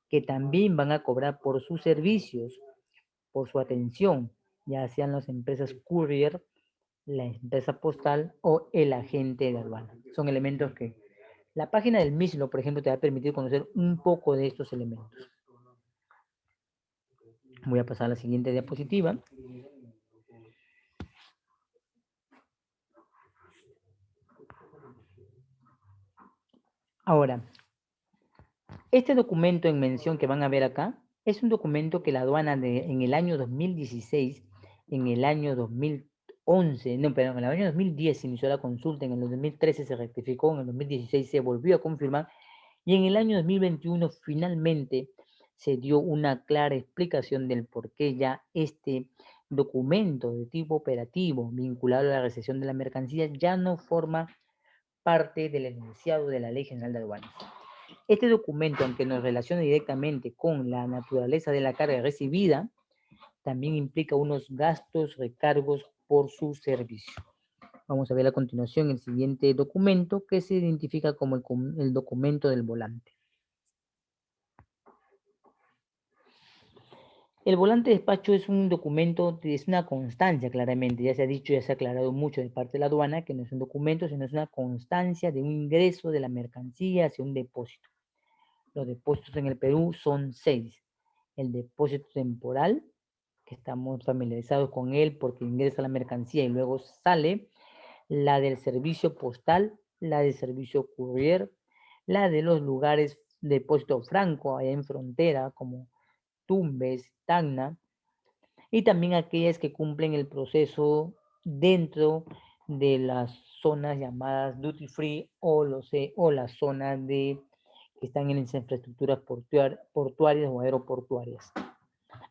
que también van a cobrar por sus servicios, por su atención, ya sean las empresas courier, la empresa postal o el agente de aduana. Son elementos que la página del MISLO, por ejemplo, te va a permitir conocer un poco de estos elementos. Voy a pasar a la siguiente diapositiva. Ahora, este documento en mención que van a ver acá es un documento que la aduana en el año 2016, en el año 2011, no, perdón, en el año 2010 se inició la consulta, en el 2013 se rectificó, en el 2016 se volvió a confirmar y en el año 2021 finalmente se dio una clara explicación del por qué ya este documento de tipo operativo vinculado a la recepción de la mercancía ya no forma parte del enunciado de la Ley General de Aduanas. Este documento, aunque nos relaciona directamente con la naturaleza de la carga recibida, también implica unos gastos, recargos por su servicio. Vamos a ver a continuación el siguiente documento que se identifica como el documento del volante. El volante de despacho es un documento, es una constancia claramente, ya se ha dicho, ya se ha aclarado mucho de parte de la aduana que no es un documento, sino es una constancia de un ingreso de la mercancía hacia un depósito. Los depósitos en el Perú son 6. El depósito temporal, que estamos familiarizados con él porque ingresa la mercancía y luego sale, la del servicio postal, la del servicio courier, la de los lugares de depósito franco allá en frontera como Tumbes, Tacna, y también aquellas que cumplen el proceso dentro de las zonas llamadas duty free o las zonas que están en las infraestructuras portuarias o aeroportuarias.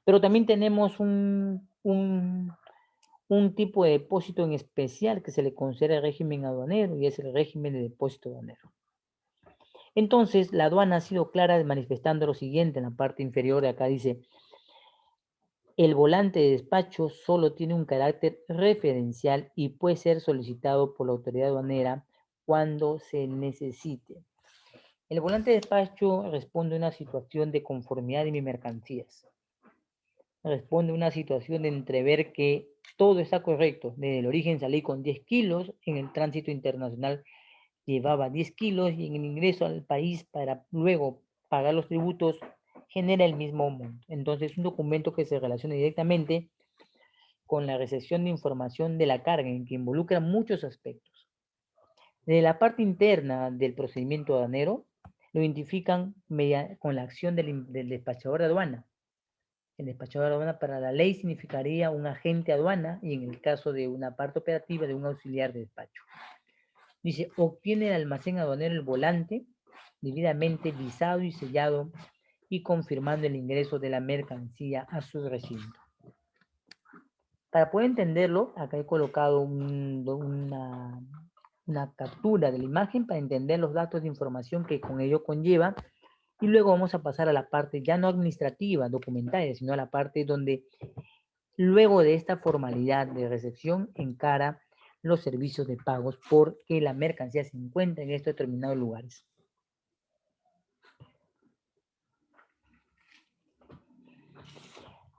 Pero también tenemos un tipo de depósito en especial que se le considera el régimen aduanero y es el régimen de depósito aduanero. Entonces, la aduana ha sido clara manifestando lo siguiente en la parte inferior, de acá dice, el volante de despacho solo tiene un carácter referencial y puede ser solicitado por la autoridad aduanera cuando se necesite. El volante de despacho responde a una situación de conformidad de mis mercancías. Responde a una situación de entrever que todo está correcto. Desde el origen salí con 10 kilos, en el tránsito internacional llevaba 10 kilos y en el ingreso al país para luego pagar los tributos genera el mismo monto. Entonces, es un documento que se relaciona directamente con la recepción de información de la carga, en que involucra muchos aspectos. De la parte interna del procedimiento aduanero, lo identifican con la acción del despachador de aduana. El despachador de aduana para la ley significaría un agente aduana y en el caso de una parte operativa de un auxiliar de despacho. Dice, obtiene el almacén aduanero el volante debidamente visado y sellado y confirmando el ingreso de la mercancía a su recinto. Para poder entenderlo, acá he colocado una captura de la imagen para entender los datos de información que con ello conlleva y luego vamos a pasar a la parte ya no administrativa, documentaria, sino a la parte donde luego de esta formalidad de recepción encara los servicios de pagos porque la mercancía se encuentra en estos determinados lugares.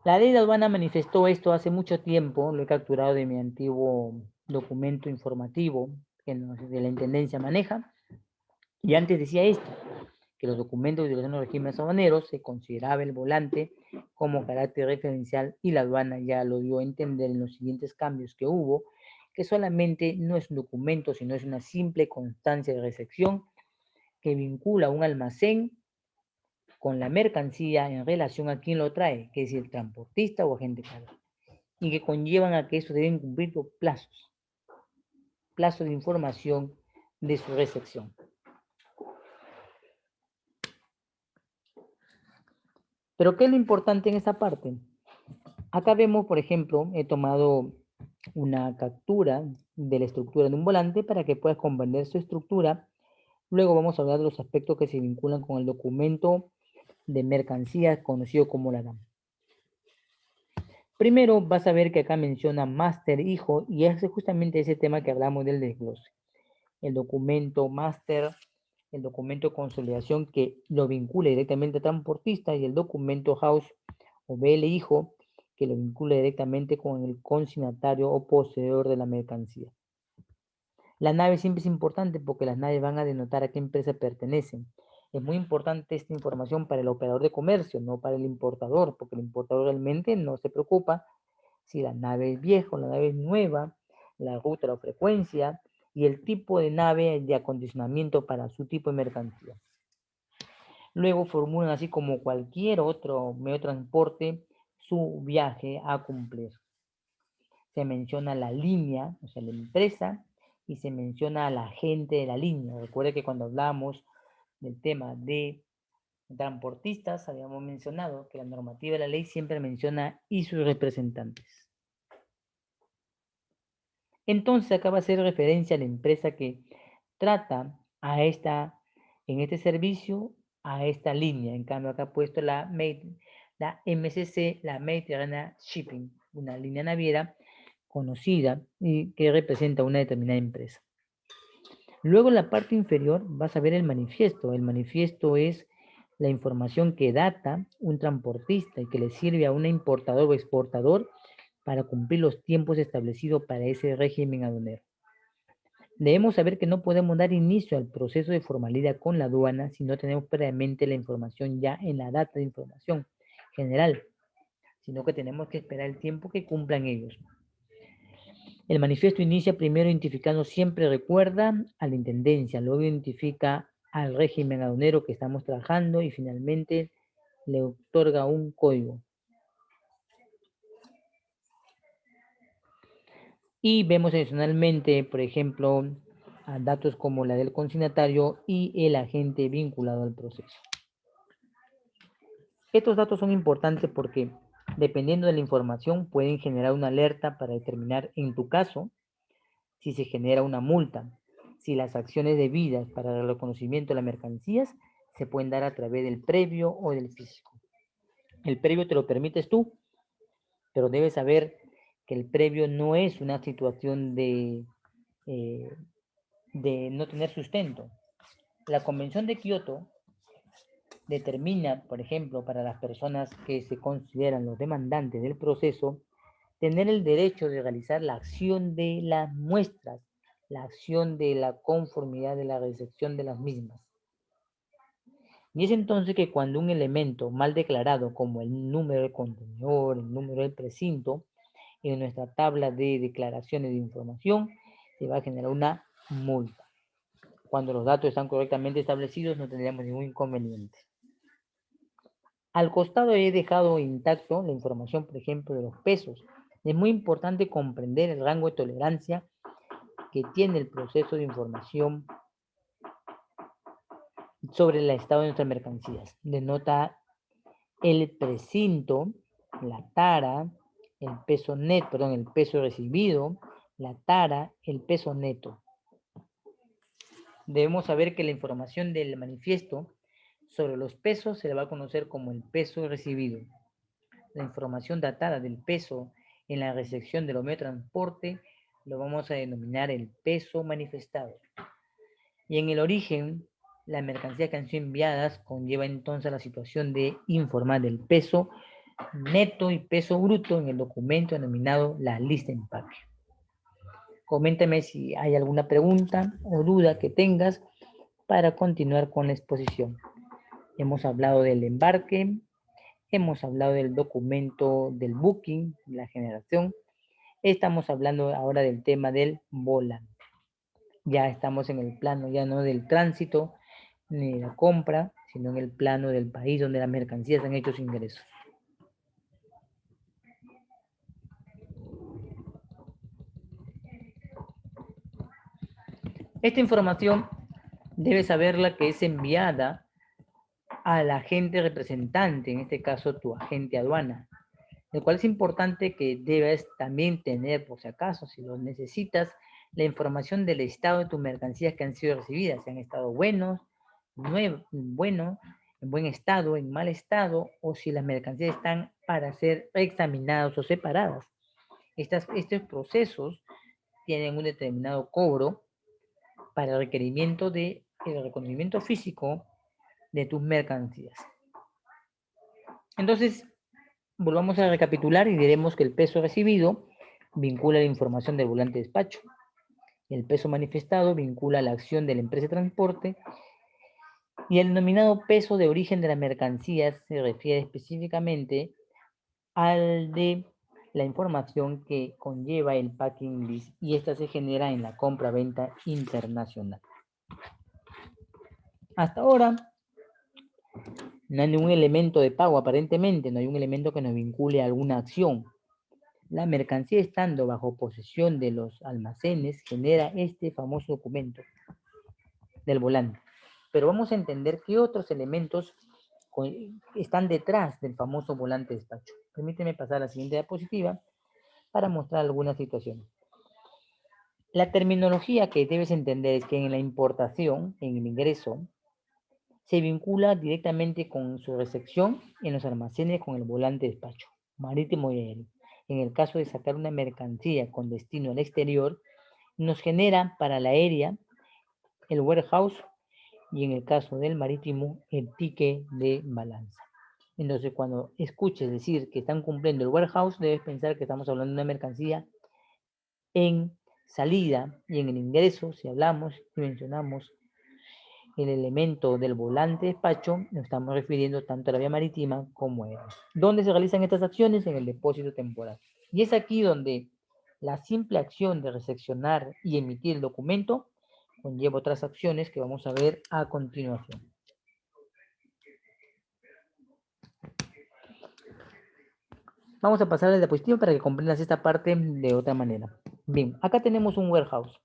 La ley de aduana manifestó esto hace mucho tiempo, lo he capturado de mi antiguo documento informativo que de la Intendencia maneja, y antes decía esto, que los documentos de utilización de los regímenes aduaneros se consideraba el volante como carácter referencial y la aduana ya lo dio a entender en los siguientes cambios que hubo, que solamente no es un documento, sino es una simple constancia de recepción que vincula un almacén con la mercancía en relación a quien lo trae, que es el transportista o agente carga, y que conllevan a que eso deben cumplir los plazos de información de su recepción. Pero ¿qué es lo importante en esta parte? Acá vemos, por ejemplo, he tomado una captura de la estructura de un volante para que puedas comprender su estructura. Luego vamos a hablar de los aspectos que se vinculan con el documento de mercancías conocido como la DAM. Primero vas a ver que acá menciona máster hijo y es justamente ese tema que hablamos del desglose. El documento máster, el documento de consolidación que lo vincula directamente al transportista y el documento house o BL hijo que lo vincula directamente con el consignatario o poseedor de la mercancía. La nave siempre es importante porque las naves van a denotar a qué empresa pertenecen. Es muy importante esta información para el operador de comercio, no para el importador, porque el importador realmente no se preocupa si la nave es vieja o la nave es nueva, la ruta, la frecuencia y el tipo de nave de acondicionamiento para su tipo de mercancía. Luego formulan así como cualquier otro medio de transporte su viaje a cumplir. Se menciona la línea, o sea, la empresa, y se menciona al agente de la línea. Recuerde que cuando hablamos del tema de transportistas, habíamos mencionado que la normativa de la ley siempre menciona y sus representantes. Entonces acá va a hacer referencia a la empresa que trata a en este servicio, a esta línea. En cambio acá ha puesto la MSC, la Mediterranean Shipping, una línea naviera conocida y que representa una determinada empresa. Luego en la parte inferior vas a ver el manifiesto. El manifiesto es la información que data un transportista y que le sirve a un importador o exportador para cumplir los tiempos establecidos para ese régimen aduanero. Debemos saber que no podemos dar inicio al proceso de formalidad con la aduana si no tenemos previamente la información ya en la data de información general, sino que tenemos que esperar el tiempo que cumplan ellos. El manifiesto inicia primero identificando, siempre recuerda a la intendencia, luego identifica al régimen aduanero que estamos trabajando y finalmente le otorga un código. Y vemos adicionalmente, por ejemplo, a datos como la del consignatario y el agente vinculado al proceso. Estos datos son importantes porque, dependiendo de la información, pueden generar una alerta para determinar, en tu caso, si se genera una multa, si las acciones debidas para el reconocimiento de las mercancías se pueden dar a través del previo o del físico. El previo te lo permites tú, pero debes saber que el previo no es una situación de no tener sustento. La Convención de Kioto determina, por ejemplo, para las personas que se consideran los demandantes del proceso, tener el derecho de realizar la acción de las muestras, la acción de la conformidad de la recepción de las mismas. Y es entonces que cuando un elemento mal declarado, como el número del contenedor, el número del precinto, en nuestra tabla de declaraciones de información, se va a generar una multa. Cuando los datos están correctamente establecidos, no tendríamos ningún inconveniente. Al costado he dejado intacto la información, por ejemplo, de los pesos. Es muy importante comprender el rango de tolerancia que tiene el proceso de información sobre el estado de nuestras mercancías. Denota el precinto, la tara, el peso net, perdón, el peso recibido, la tara, el peso neto. Debemos saber que la información del manifiesto sobre los pesos se le va a conocer como el peso recibido. La información datada del peso en la recepción de los medios de transporte lo vamos a denominar el peso manifestado. Y en el origen, las mercancías que han sido enviadas conlleva entonces la situación de informar del peso neto y peso bruto en el documento denominado la lista de empaque. Coméntame si hay alguna pregunta o duda que tengas para continuar con la exposición. Hemos hablado del embarque, hemos hablado del documento del booking, la generación. Estamos hablando ahora del tema del volante. Ya estamos en el plano ya no del tránsito ni de la compra, sino en el plano del país donde las mercancías han hecho su ingreso. Esta información debes saberla que es enviada al agente representante, en este caso tu agente aduana, el cual es importante que debes también tener, por si acaso, si lo necesitas, la información del estado de tus mercancías que han sido recibidas, si han estado buenos, bueno, en buen estado, en mal estado, o si las mercancías están para ser examinadas o separadas. Estos procesos tienen un determinado cobro para el requerimiento de el reconocimiento físico de tus mercancías. Entonces, volvamos a recapitular y diremos que el peso recibido vincula la información del volante de despacho. El peso manifestado vincula la acción de la empresa de transporte y el denominado peso de origen de las mercancías se refiere específicamente al de la información que conlleva el packing list y esta se genera en la compra-venta internacional. Hasta ahora no hay ningún elemento de pago aparentemente, no hay un elemento que nos vincule a alguna acción. La mercancía estando bajo posesión de los almacenes genera este famoso documento del volante. Pero vamos a entender qué otros elementos están detrás del famoso volante de despacho. Permíteme pasar a la siguiente diapositiva para mostrar algunas situaciones. La terminología que debes entender es que en la importación, en el ingreso, se vincula directamente con su recepción en los almacenes con el volante de despacho, marítimo y aéreo. En el caso de sacar una mercancía con destino al exterior, nos genera para la aérea el warehouse y en el caso del marítimo el ticket de balanza. Entonces, cuando escuches decir que están cumpliendo el warehouse, debes pensar que estamos hablando de una mercancía en salida y en el ingreso, si hablamos y mencionamos el elemento del volante de despacho, nos estamos refiriendo tanto a la vía marítima como aérea. ¿Dónde se realizan estas acciones? En el depósito temporal. Y es aquí donde la simple acción de recepcionar y emitir el documento conlleva otras acciones que vamos a ver a continuación. Vamos a pasar a la diapositiva para que comprendas esta parte de otra manera. Bien, acá tenemos un warehouse.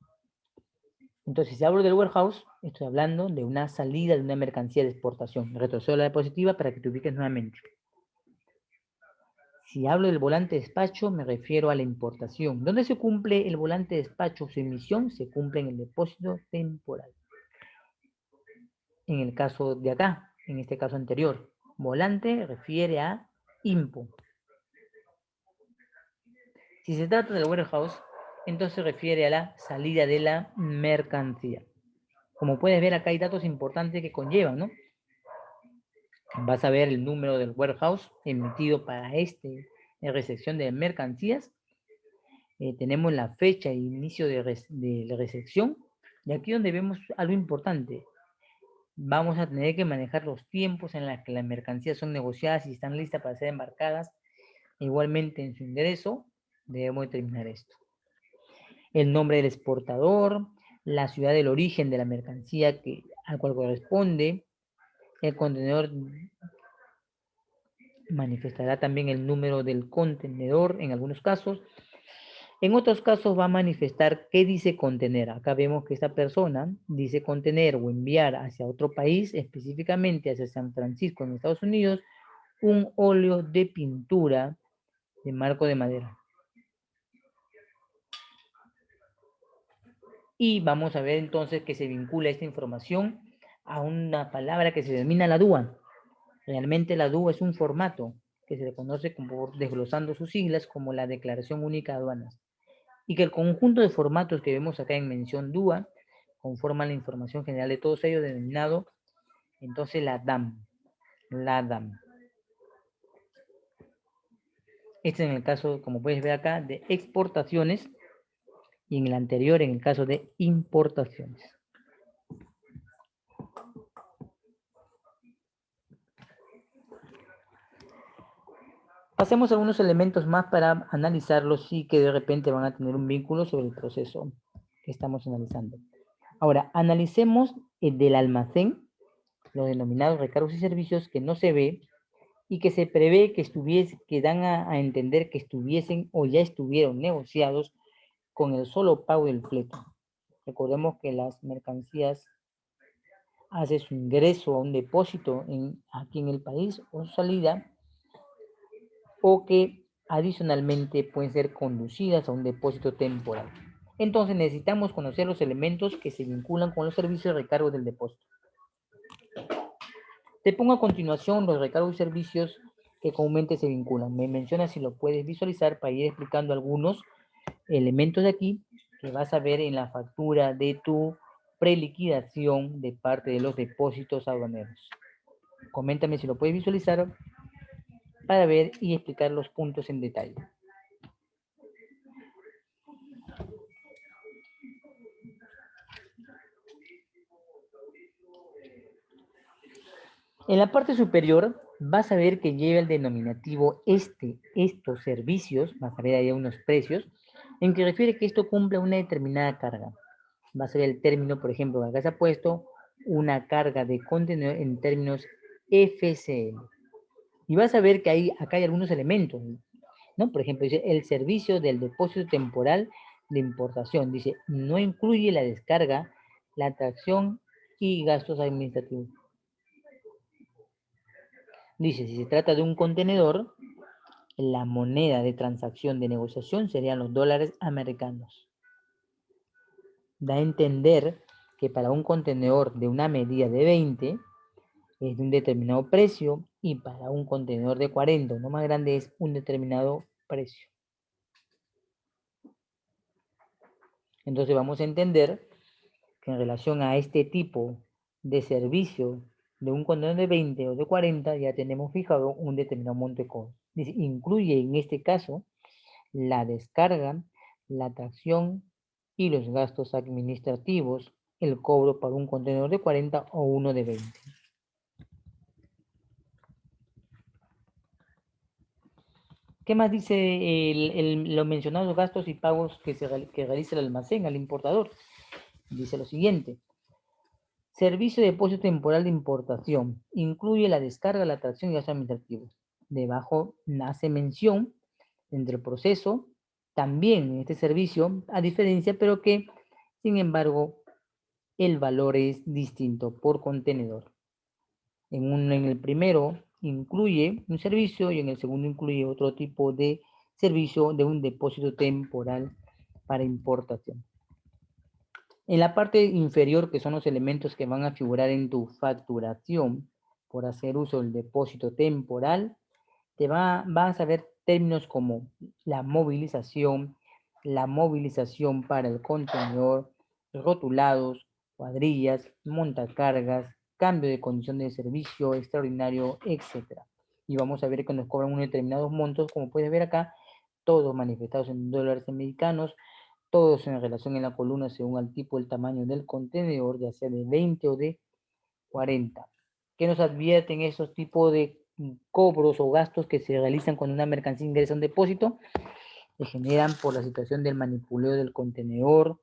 Entonces, si hablo del warehouse, estoy hablando de una salida de una mercancía de exportación. Retrocedo a la diapositiva para que te ubiques nuevamente. Si hablo del volante de despacho, me refiero a la importación. ¿Dónde se cumple el volante de despacho? Su emisión se cumple en el depósito temporal. En el caso de acá, en este caso anterior, volante refiere a IMPO. Si se trata del warehouse, entonces se refiere a la salida de la mercancía. Como puedes ver, acá hay datos importantes que conllevan, ¿no? Vas a ver el número del warehouse emitido para recepción de mercancías. Tenemos la fecha e inicio de la recepción. Y aquí donde vemos algo importante. Vamos a tener que manejar los tiempos en los que las mercancías son negociadas y están listas para ser embarcadas. Igualmente en su ingreso debemos determinar esto. El nombre del exportador, la ciudad del origen de la mercancía al cual corresponde, el contenedor manifestará también el número del contenedor en algunos casos. En otros casos va a manifestar qué dice contener. Acá vemos que esta persona dice contener o enviar hacia otro país, específicamente hacia San Francisco en Estados Unidos, un óleo de pintura de marco de madera. Y vamos a ver entonces que se vincula esta información a una palabra que se denomina la DUA. Realmente la DUA es un formato que se le conoce como, desglosando sus siglas, como la Declaración Única de Aduanas. Y que el conjunto de formatos que vemos acá en mención DUA conforman la información general de todos ellos, denominado entonces la DAM. La DAM. Este es en el caso, como puedes ver acá, de exportaciones y en el anterior, en el caso de importaciones. Pasemos a algunos elementos más para analizarlos y que de repente van a tener un vínculo sobre el proceso que estamos analizando. Ahora, analicemos el del almacén, los denominados recargos y servicios que no se ve y que se prevé que dan a entender que estuviesen o ya estuvieron negociados con el solo pago del flete. Recordemos que las mercancías hace su ingreso a un depósito aquí en el país o su salida, o que adicionalmente pueden ser conducidas a un depósito temporal. Entonces necesitamos conocer los elementos que se vinculan con los servicios de recargo del depósito. Te pongo a continuación los recargos y servicios que comúnmente se vinculan. Me mencionas si lo puedes visualizar para ir explicando algunos elementos de aquí que vas a ver en la factura de tu preliquidación de parte de los depósitos aduaneros. Coméntame si lo puedes visualizar para ver y explicar los puntos en detalle. En la parte superior vas a ver que lleva el denominativo estos servicios, vas a ver ahí unos precios, en que refiere que esto cumple una determinada carga. Vas a ver el término, por ejemplo, acá se ha puesto una carga de contenedor en términos FCL. Y vas a ver que acá hay algunos elementos, ¿no? Por ejemplo, dice el servicio del depósito temporal de importación. Dice, no incluye la descarga, la tracción y gastos administrativos. Dice, si se trata de un contenedor, la moneda de transacción de negociación serían los dólares americanos. Da a entender que para un contenedor de una medida de 20 es de un determinado precio y para un contenedor de 40 o no más grande es un determinado precio. Entonces vamos a entender que en relación a este tipo de servicio de un contenedor de 20 o de 40 ya tenemos fijado un determinado monto de cobro. Dice, incluye en este caso la descarga, la tracción y los gastos administrativos, el cobro para un contenedor de 40 o uno de 20. ¿Qué más dice los mencionados gastos y pagos que realiza el almacén al importador? Dice lo siguiente. Servicio de depósito temporal de importación. Incluye la descarga, la tracción y gastos administrativos. Debajo hace mención entre el proceso, también en este servicio, a diferencia, pero que, sin embargo, el valor es distinto por contenedor. En el primero incluye un servicio y en el segundo incluye otro tipo de servicio de un depósito temporal para importación. En la parte inferior, que son los elementos que van a figurar en tu facturación por hacer uso del depósito temporal, vas a ver términos como la movilización para el contenedor, rotulados, cuadrillas, montacargas, cambio de condición de servicio extraordinario, etc. Y vamos a ver que nos cobran unos determinados montos, como puedes ver acá, todos manifestados en dólares americanos, todos en relación en la columna según el tipo, el tamaño del contenedor, ya sea de 20 o de 40. ¿Qué nos advierten esos tipos de cobros o gastos que se realizan cuando una mercancía ingresa a un depósito? Se generan por la situación del manipuleo del contenedor,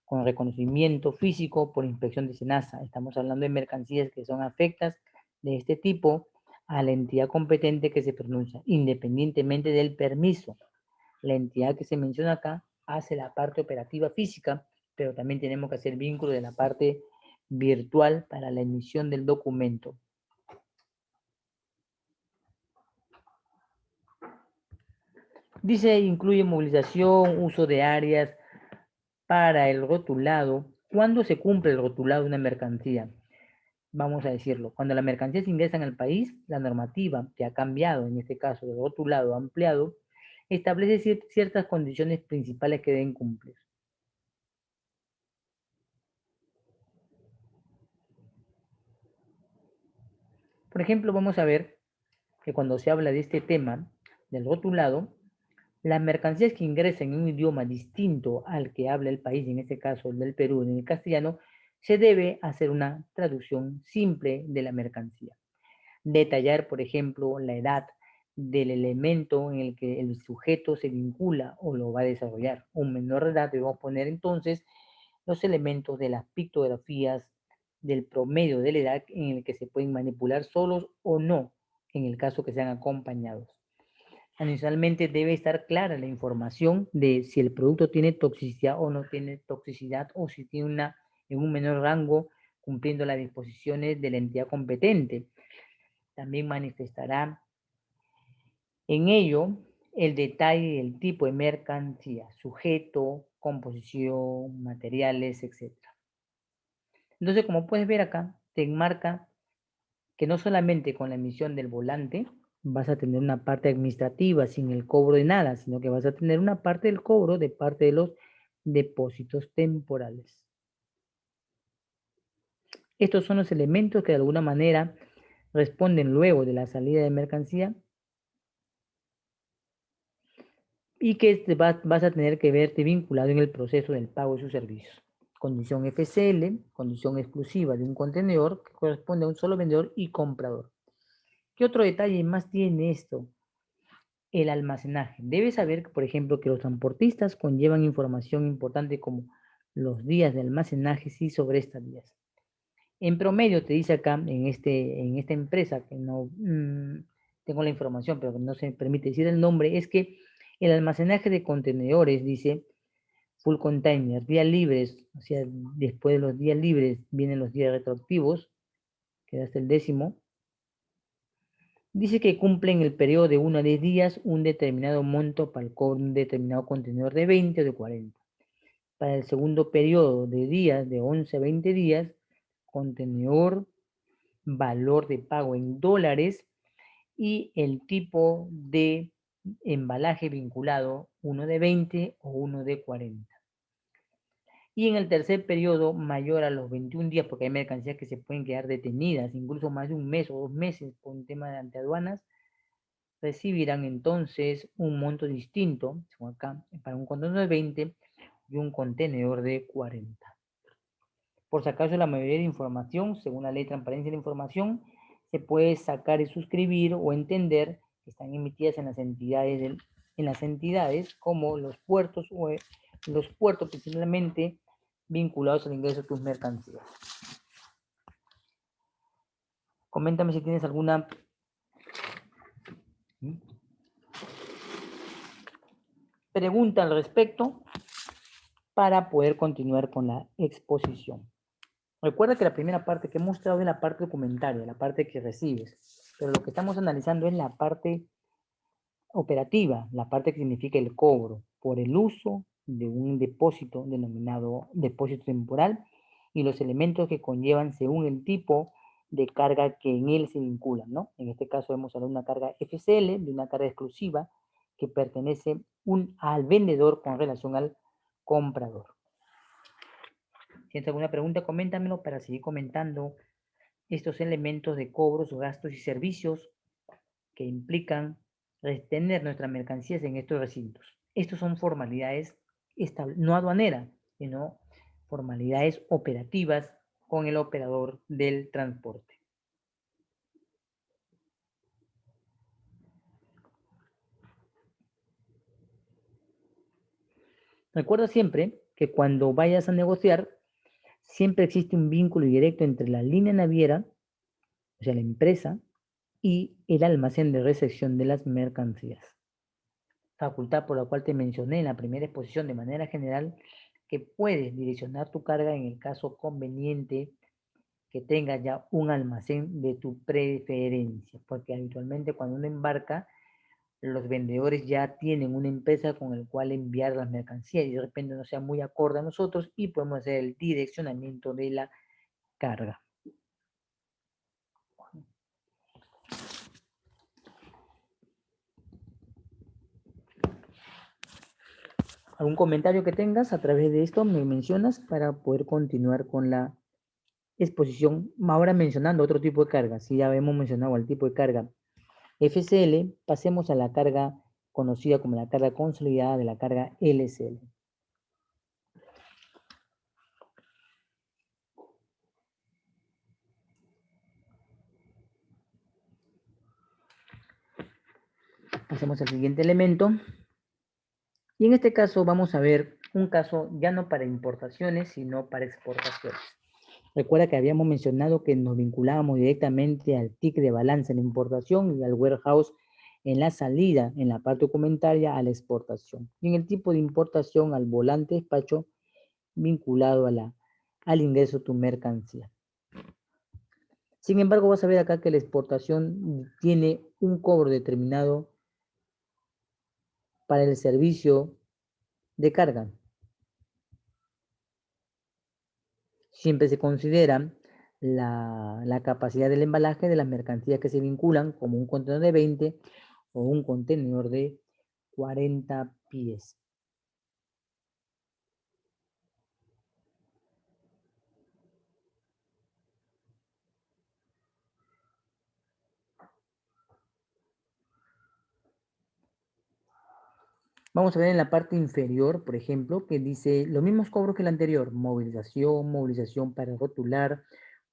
con reconocimiento físico por inspección de SENASA. Estamos hablando de mercancías que son afectas de este tipo a la entidad competente que se pronuncia, independientemente del permiso. La entidad que se menciona acá hace la parte operativa física, pero también tenemos que hacer vínculo de la parte virtual para la emisión del documento. Dice, incluye movilización, uso de áreas para el rotulado. ¿Cuándo se cumple el rotulado de una mercancía? Vamos a decirlo, cuando las mercancías ingresan al país, la normativa que ha cambiado, en este caso de rotulado ampliado, establece ciertas condiciones principales que deben cumplir. Por ejemplo, vamos a ver que cuando se habla de este tema del rotulado, las mercancías que ingresan en un idioma distinto al que habla el país, en este caso el del Perú, en el castellano, se debe hacer una traducción simple de la mercancía. Detallar, por ejemplo, la edad del elemento en el que el sujeto se vincula o lo va a desarrollar. Un menor de edad, debemos poner entonces los elementos de las pictografías del promedio de la edad en el que se pueden manipular solos o no, en el caso que sean acompañados. Adicionalmente debe estar clara la información de si el producto tiene toxicidad o no tiene toxicidad, o si tiene en un menor rango cumpliendo las disposiciones de la entidad competente. También manifestará en ello el detalle del tipo de mercancía, sujeto, composición, materiales, etc. Entonces, como puedes ver acá, te enmarca que no solamente con la emisión del volante vas a tener una parte administrativa sin el cobro de nada, sino que vas a tener una parte del cobro de parte de los depósitos temporales. Estos son los elementos que de alguna manera responden luego de la salida de mercancía y que vas a tener que verte vinculado en el proceso del pago de sus servicios. Condición FCL, condición exclusiva de un contenedor que corresponde a un solo vendedor y comprador. ¿Qué otro detalle más tiene esto? El almacenaje. Debes saber, por ejemplo, que los transportistas conllevan información importante como los días de almacenaje y sobre estas días. En promedio, te dice acá, en esta empresa, que no tengo la información, pero que no se me permite decir el nombre, es que el almacenaje de contenedores, dice, full container, días libres, o sea, después de los días libres vienen los días retroactivos, que hasta el 10º, dice que cumplen el periodo de 1 a 10 días un determinado monto para el cobro de un determinado contenedor de 20 o de 40. Para el segundo periodo de días, de 11 a 20 días, contenedor, valor de pago en dólares y el tipo de embalaje vinculado, uno de 20 o uno de 40. Y en el tercer periodo, mayor a los 21 días, porque hay mercancías que se pueden quedar detenidas, incluso más de un mes o 2 meses por un tema de antiaduanas, recibirán entonces un monto distinto, como acá, para un contenedor de 20 y un contenedor de 40. Por si acaso, la mayoría de información, según la ley de transparencia de la información, se puede sacar y suscribir o entender que están emitidas en las entidades como los puertos o los puertos principalmente vinculados al ingreso de tus mercancías. Coméntame si tienes alguna pregunta al respecto para poder continuar con la exposición. Recuerda que la primera parte que he mostrado es la parte documentaria, la parte que recibes, pero lo que estamos analizando es la parte operativa, la parte que significa el cobro por el uso de un depósito denominado depósito temporal y los elementos que conllevan según el tipo de carga que en él se vinculan, ¿no? En este caso hemos hablado de una carga FCL, de una carga exclusiva que pertenece al vendedor con relación al comprador. Si tienes alguna pregunta, coméntamelo para seguir comentando estos elementos de cobros, gastos y servicios que implican retener nuestras mercancías en estos recintos. Estos son formalidades no aduaneras, sino formalidades operativas con el operador del transporte. Recuerda siempre que cuando vayas a negociar, siempre existe un vínculo directo entre la línea naviera, o sea, la empresa, y el almacén de recepción de las mercancías. Facultad por la cual te mencioné en la primera exposición de manera general que puedes direccionar tu carga en el caso conveniente que tengas ya un almacén de tu preferencia, porque habitualmente cuando uno embarca, los vendedores ya tienen una empresa con el cual enviar las mercancías y de repente no sea muy acorde a nosotros y podemos hacer el direccionamiento de la carga. ¿Algún comentario que tengas a través de esto me mencionas para poder continuar con la exposición? Ahora mencionando otro tipo de carga, si ya hemos mencionado el tipo de carga FCL, pasemos a la carga conocida como la carga consolidada de la carga LCL. Pasemos al siguiente elemento. Y en este caso vamos a ver un caso ya no para importaciones, sino para exportaciones. Recuerda que habíamos mencionado que nos vinculábamos directamente al TIC de balanza en la importación y al warehouse en la salida, en la parte documentaria, a la exportación. Y en el tipo de importación, al volante despacho vinculado al ingreso de tu mercancía. Sin embargo, vas a ver acá que la exportación tiene un cobro determinado para el servicio de carga. Siempre se considera la capacidad del embalaje de las mercancías que se vinculan como un contenedor de 20 o un contenedor de 40 pies. Vamos a ver en la parte inferior, por ejemplo, que dice los mismos cobros que el anterior: movilización para rotular,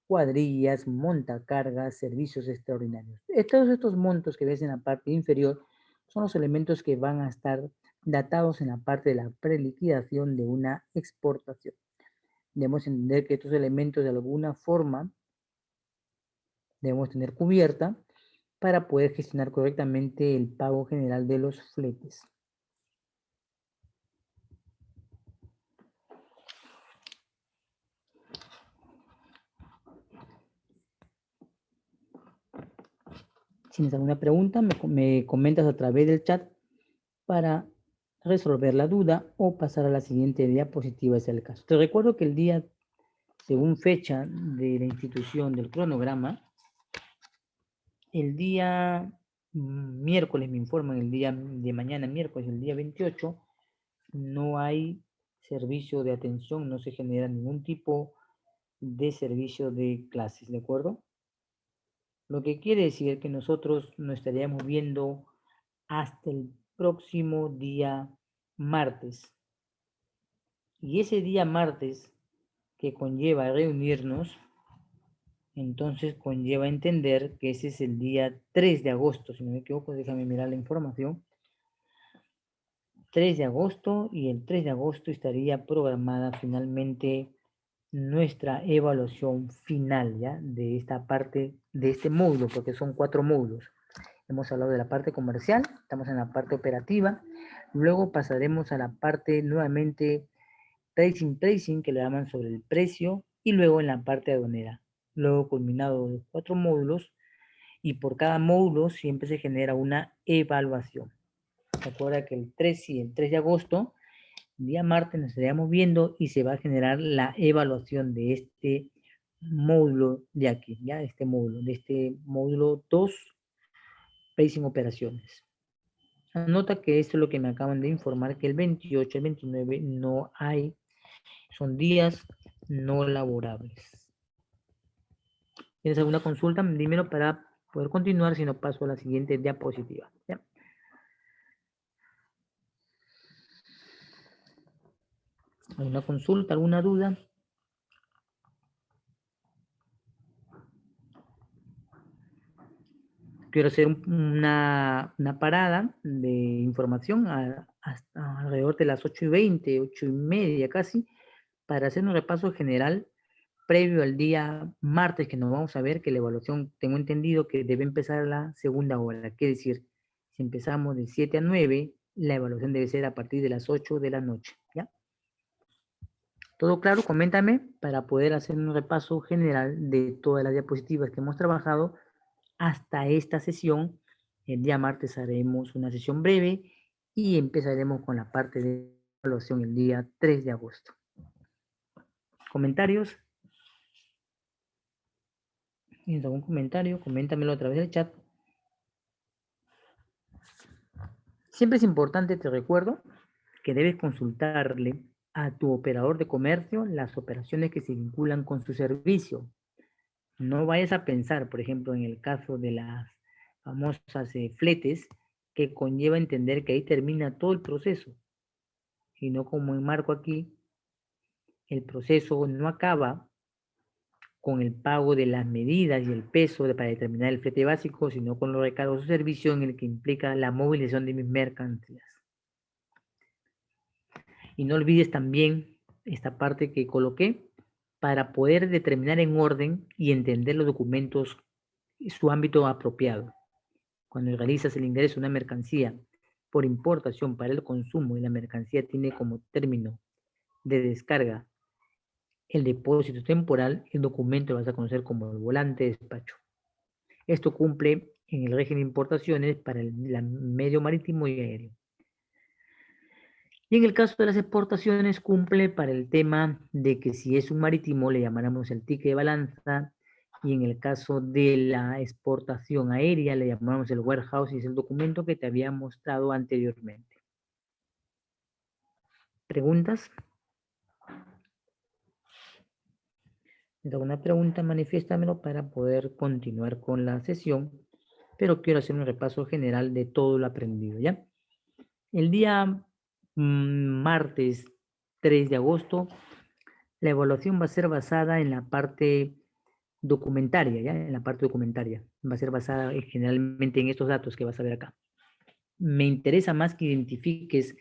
cuadrillas, montacargas, servicios extraordinarios. Todos estos montos que ves en la parte inferior son los elementos que van a estar datados en la parte de la preliquidación de una exportación. Debemos entender que estos elementos de alguna forma debemos tener cubierta para poder gestionar correctamente el pago general de los fletes. Si tienes alguna pregunta, me comentas a través del chat para resolver la duda o pasar a la siguiente diapositiva, si es el caso. Te recuerdo que el día, según fecha de la institución del cronograma, el día miércoles, me informan, el día de mañana, miércoles, el día 28, no hay servicio de atención, no se genera ningún tipo de servicio de clases, ¿de acuerdo? Lo que quiere decir que nosotros nos estaríamos viendo hasta el próximo día martes. Y ese día martes que conlleva reunirnos, entonces conlleva entender que ese es el día 3 de agosto, si no me equivoco, déjame mirar la información. 3 de agosto, y el 3 de agosto estaría programada finalmente nuestra evaluación final, ¿ya? De esta parte, de este módulo, porque son 4 módulos. Hemos hablado de la parte comercial, estamos en la parte operativa, luego pasaremos a la parte nuevamente pricing, que le llaman sobre el precio, y luego en la parte aduanera. Luego culminado los 4 módulos, y por cada módulo siempre se genera una evaluación. Recuerda que el 3 y el 3 de agosto, día martes, nos estaríamos viendo y se va a generar la evaluación de este módulo de aquí, ya de este módulo 2, pricing operaciones. Nota que esto es lo que me acaban de informar, que el 28, el 29 no hay, son días no laborables. ¿Tienes alguna consulta? Dímelo para poder continuar, si no paso a la siguiente diapositiva. ¿Ya? ¿Alguna consulta, alguna duda? Quiero hacer una parada de información hasta alrededor de las 8:20, 8:30 casi, para hacer un repaso general previo al día martes, que nos vamos a ver que la evaluación, tengo entendido que debe empezar a la segunda hora. Quiere decir, si empezamos de 7 a 9, la evaluación debe ser a partir de las 8 de la noche. ¿Ya? ¿Todo claro? Coméntame para poder hacer un repaso general de todas las diapositivas que hemos trabajado hasta esta sesión. El día martes haremos una sesión breve y empezaremos con la parte de evaluación el día 3 de agosto. ¿Comentarios? ¿Tienes algún comentario? Coméntamelo a través del chat. Siempre es importante, te recuerdo, que debes consultarle a tu operador de comercio las operaciones que se vinculan con su servicio. No vayas a pensar, por ejemplo, en el caso de las famosas fletes, que conlleva entender que ahí termina todo el proceso, sino como enmarco aquí, el proceso no acaba con el pago de las medidas y el peso para determinar el flete básico, sino con los recargos o servicios en el que implica la movilización de mis mercancías. Y no olvides también esta parte que coloqué para poder determinar en orden y entender los documentos y su ámbito apropiado. Cuando realizas el ingreso de una mercancía por importación para el consumo y la mercancía tiene como término de descarga el depósito temporal, el documento lo vas a conocer como el volante de despacho. Esto cumple en el régimen de importaciones para el medio marítimo y aéreo. Y en el caso de las exportaciones cumple para el tema de que si es un marítimo le llamaremos el ticket de balanza, y en el caso de la exportación aérea le llamamos el warehouse, y es el documento que te había mostrado anteriormente. ¿Preguntas? Si tienes alguna pregunta, manifiéstamelo para poder continuar con la sesión, pero quiero hacer un repaso general de todo lo aprendido, ¿ya? El día martes 3 de agosto, la evaluación va a ser basada en la parte documentaria, ¿ya? En la parte documentaria. Va a ser basada generalmente en estos datos que vas a ver acá. Me interesa más que identifiques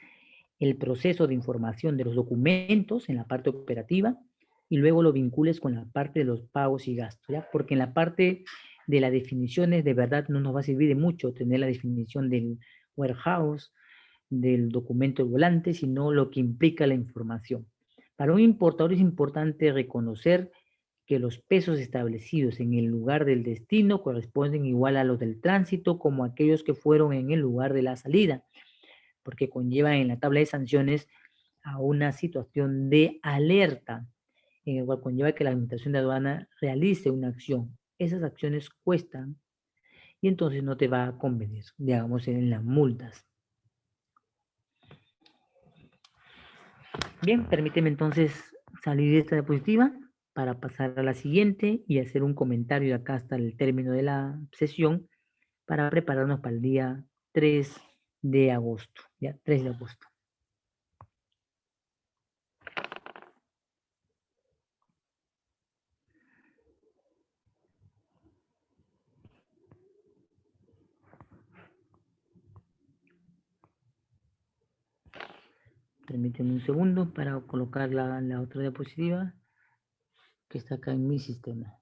el proceso de información de los documentos en la parte operativa y luego lo vincules con la parte de los pagos y gastos, ¿ya? Porque en la parte de las definiciones de verdad no nos va a servir de mucho tener la definición del warehouse, del documento volante, sino lo que implica la información. Para un importador es importante reconocer que los pesos establecidos en el lugar del destino corresponden igual a los del tránsito como aquellos que fueron en el lugar de la salida, porque conlleva en la tabla de sanciones a una situación de alerta, en el cual conlleva que la administración de aduana realice una acción. Esas acciones cuestan y entonces no te va a convenir, digamos, en las multas. Bien, permíteme entonces salir de esta diapositiva para pasar a la siguiente y hacer un comentario de acá hasta el término de la sesión para prepararnos para el día 3 de agosto. Ya, 3 de agosto. Permíteme un segundo para colocar la otra diapositiva que está acá en mi sistema.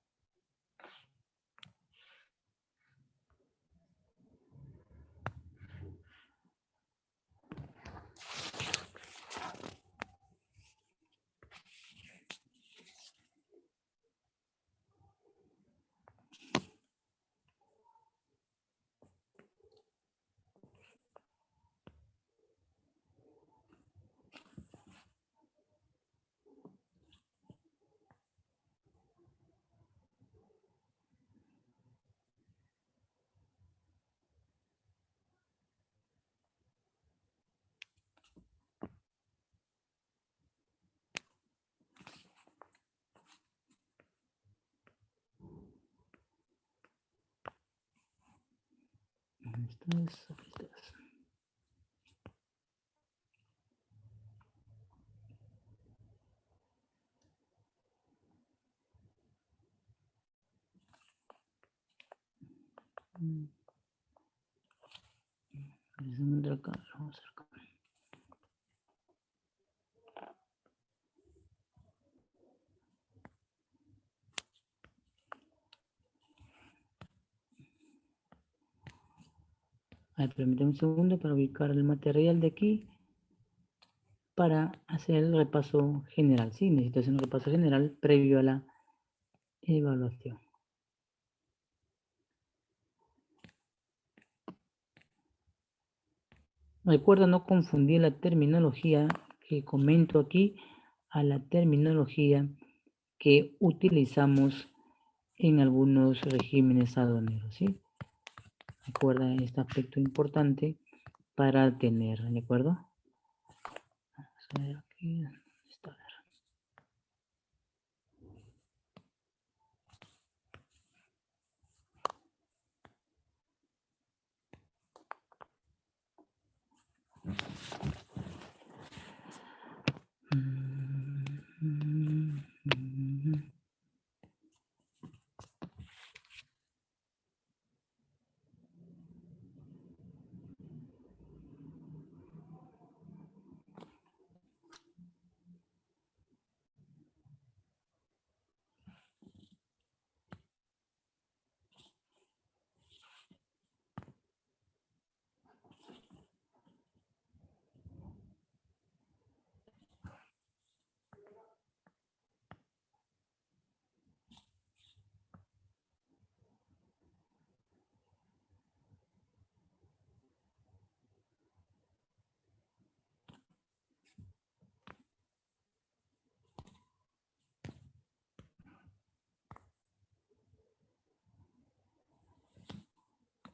Aquí estás. Acá, vamos a ver acá. A ver, permítame un segundo para ubicar el material de aquí para hacer el repaso general. Sí, necesito hacer un repaso general previo a la evaluación. Recuerda no confundir la terminología que comento aquí a la terminología que utilizamos en algunos regímenes aduaneros, ¿sí? Recuerda este aspecto importante para tener, ¿de acuerdo? Vamos a ver aquí, ¿dónde está?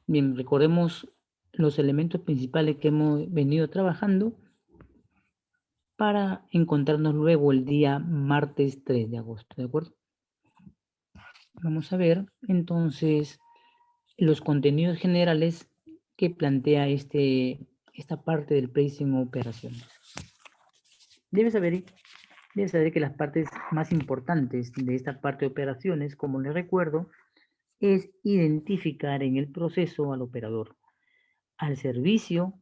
Bien, recordemos los elementos principales que hemos venido trabajando para encontrarnos luego el día martes 3 de agosto, ¿de acuerdo? Vamos a ver entonces los contenidos generales que plantea esta parte del pricing o operaciones. Debes saber que las partes más importantes de esta parte de operaciones, como les recuerdo, es identificar en el proceso al operador, al servicio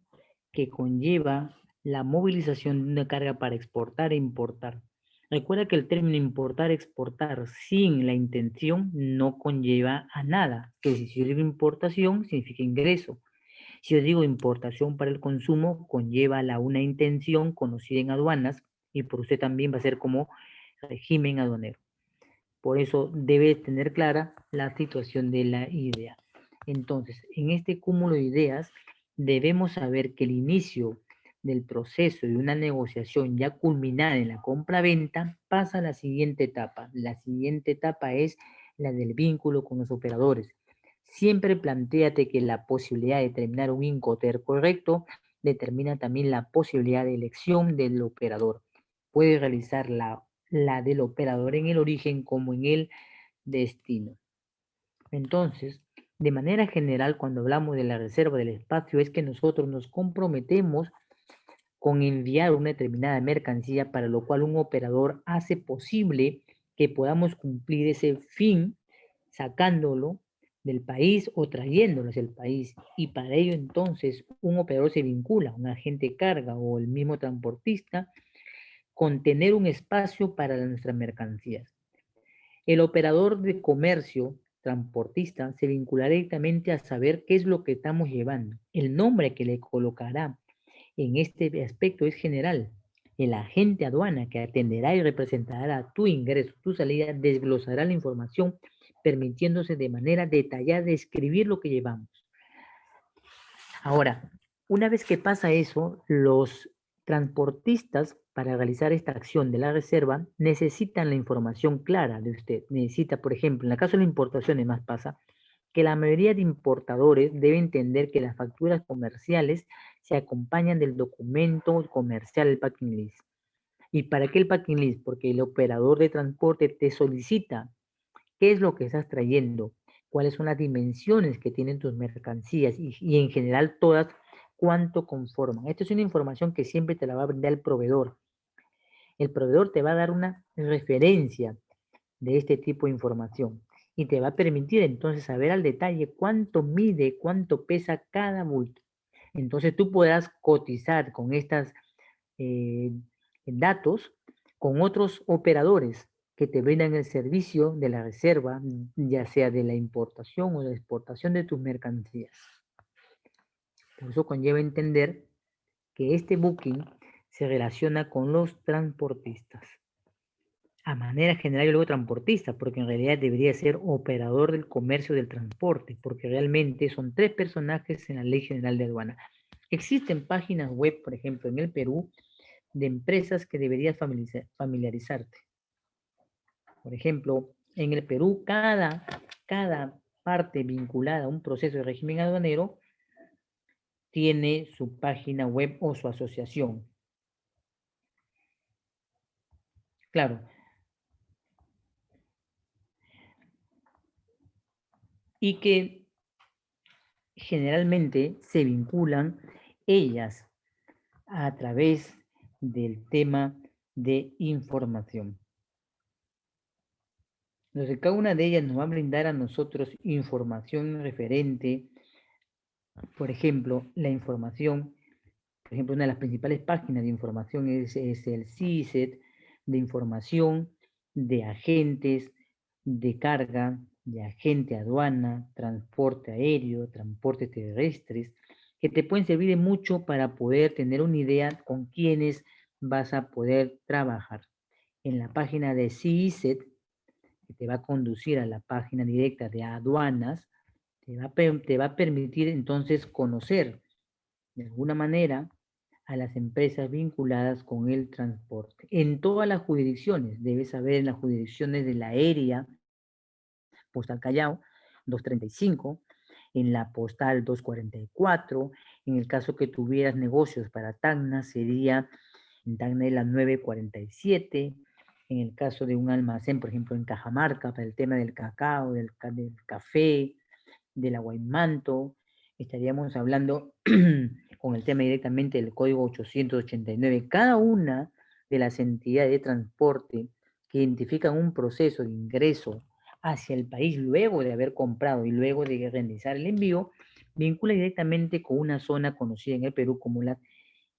que conlleva la movilización de una carga para exportar e importar. Recuerda que el término importar-exportar sin la intención no conlleva a nada, que si yo digo importación significa ingreso. Si yo digo importación para el consumo, conlleva una intención conocida en aduanas y por usted también va a ser como régimen aduanero. Por eso debe tener clara la situación de la idea. Entonces, en este cúmulo de ideas, debemos saber que el inicio del proceso de una negociación ya culminada en la compra-venta pasa a la siguiente etapa. La siguiente etapa es la del vínculo con los operadores. Siempre plantéate que la posibilidad de determinar un Incoterm correcto determina también la posibilidad de elección del operador. Puedes realizar la del operador en el origen como en el destino. Entonces, de manera general, cuando hablamos de la reserva del espacio, es que nosotros nos comprometemos con enviar una determinada mercancía, para lo cual un operador hace posible que podamos cumplir ese fin sacándolo del país o trayéndolo hacia el país. Y para ello entonces un operador se vincula, un agente de carga o el mismo transportista, con tener un espacio para nuestras mercancías. El operador de comercio transportista se vinculará directamente a saber qué es lo que estamos llevando. El nombre que le colocará en este aspecto es general. El agente aduana que atenderá y representará tu ingreso, tu salida, desglosará la información, permitiéndose de manera detallada describir lo que llevamos. Ahora, una vez que pasa eso, los transportistas, para realizar esta acción de la reserva, necesitan la información clara de usted. Necesita, por ejemplo, en el caso de la importación, además pasa que la mayoría de importadores deben entender que las facturas comerciales se acompañan del documento comercial, el packing list. ¿Y para qué el packing list? Porque el operador de transporte te solicita qué es lo que estás trayendo, cuáles son las dimensiones que tienen tus mercancías y en general todas, cuánto conforman. Esto es una información que siempre te la va a brindar el proveedor. El proveedor te va a dar una referencia de este tipo de información y te va a permitir entonces saber al detalle cuánto mide, cuánto pesa cada bulto. Entonces tú podrás cotizar con estos datos con otros operadores que te brindan el servicio de la reserva, ya sea de la importación o de la exportación de tus mercancías. Por eso conlleva entender que este booking se relaciona con los transportistas. A manera general, yo luego transportista, porque en realidad debería ser operador del comercio del transporte, porque realmente son tres personajes en la Ley General de Aduana. Existen páginas web, por ejemplo, en el Perú, de empresas que deberías familiarizarte. Por ejemplo, en el Perú, cada parte vinculada a un proceso de régimen aduanero tiene su página web o su asociación. Claro. Y que generalmente se vinculan ellas a través del tema de información. Entonces, cada una de ellas nos va a brindar a nosotros información referente, por ejemplo, la información, por ejemplo, una de las principales páginas de información es el CISET, de información de agentes de carga, de agente aduana, transporte aéreo, transportes terrestres, que te pueden servir de mucho para poder tener una idea con quiénes vas a poder trabajar. En la página de CISET, que te va a conducir a la página directa de aduanas, te va a permitir entonces conocer de alguna manera a las empresas vinculadas con el transporte. En todas las jurisdicciones, debes saber en las jurisdicciones de la aérea, Postal Callao, 235, en la postal 244. En el caso que tuvieras negocios para Tacna, sería en Tacna la 947. En el caso de un almacén, por ejemplo, en Cajamarca, para el tema del cacao, del café, del aguaymanto, estaríamos hablando con el tema directamente del código 889. Cada una de las entidades de transporte que identifican un proceso de ingreso hacia el país luego de haber comprado y luego de realizar el envío, vincula directamente con una zona conocida en el Perú como las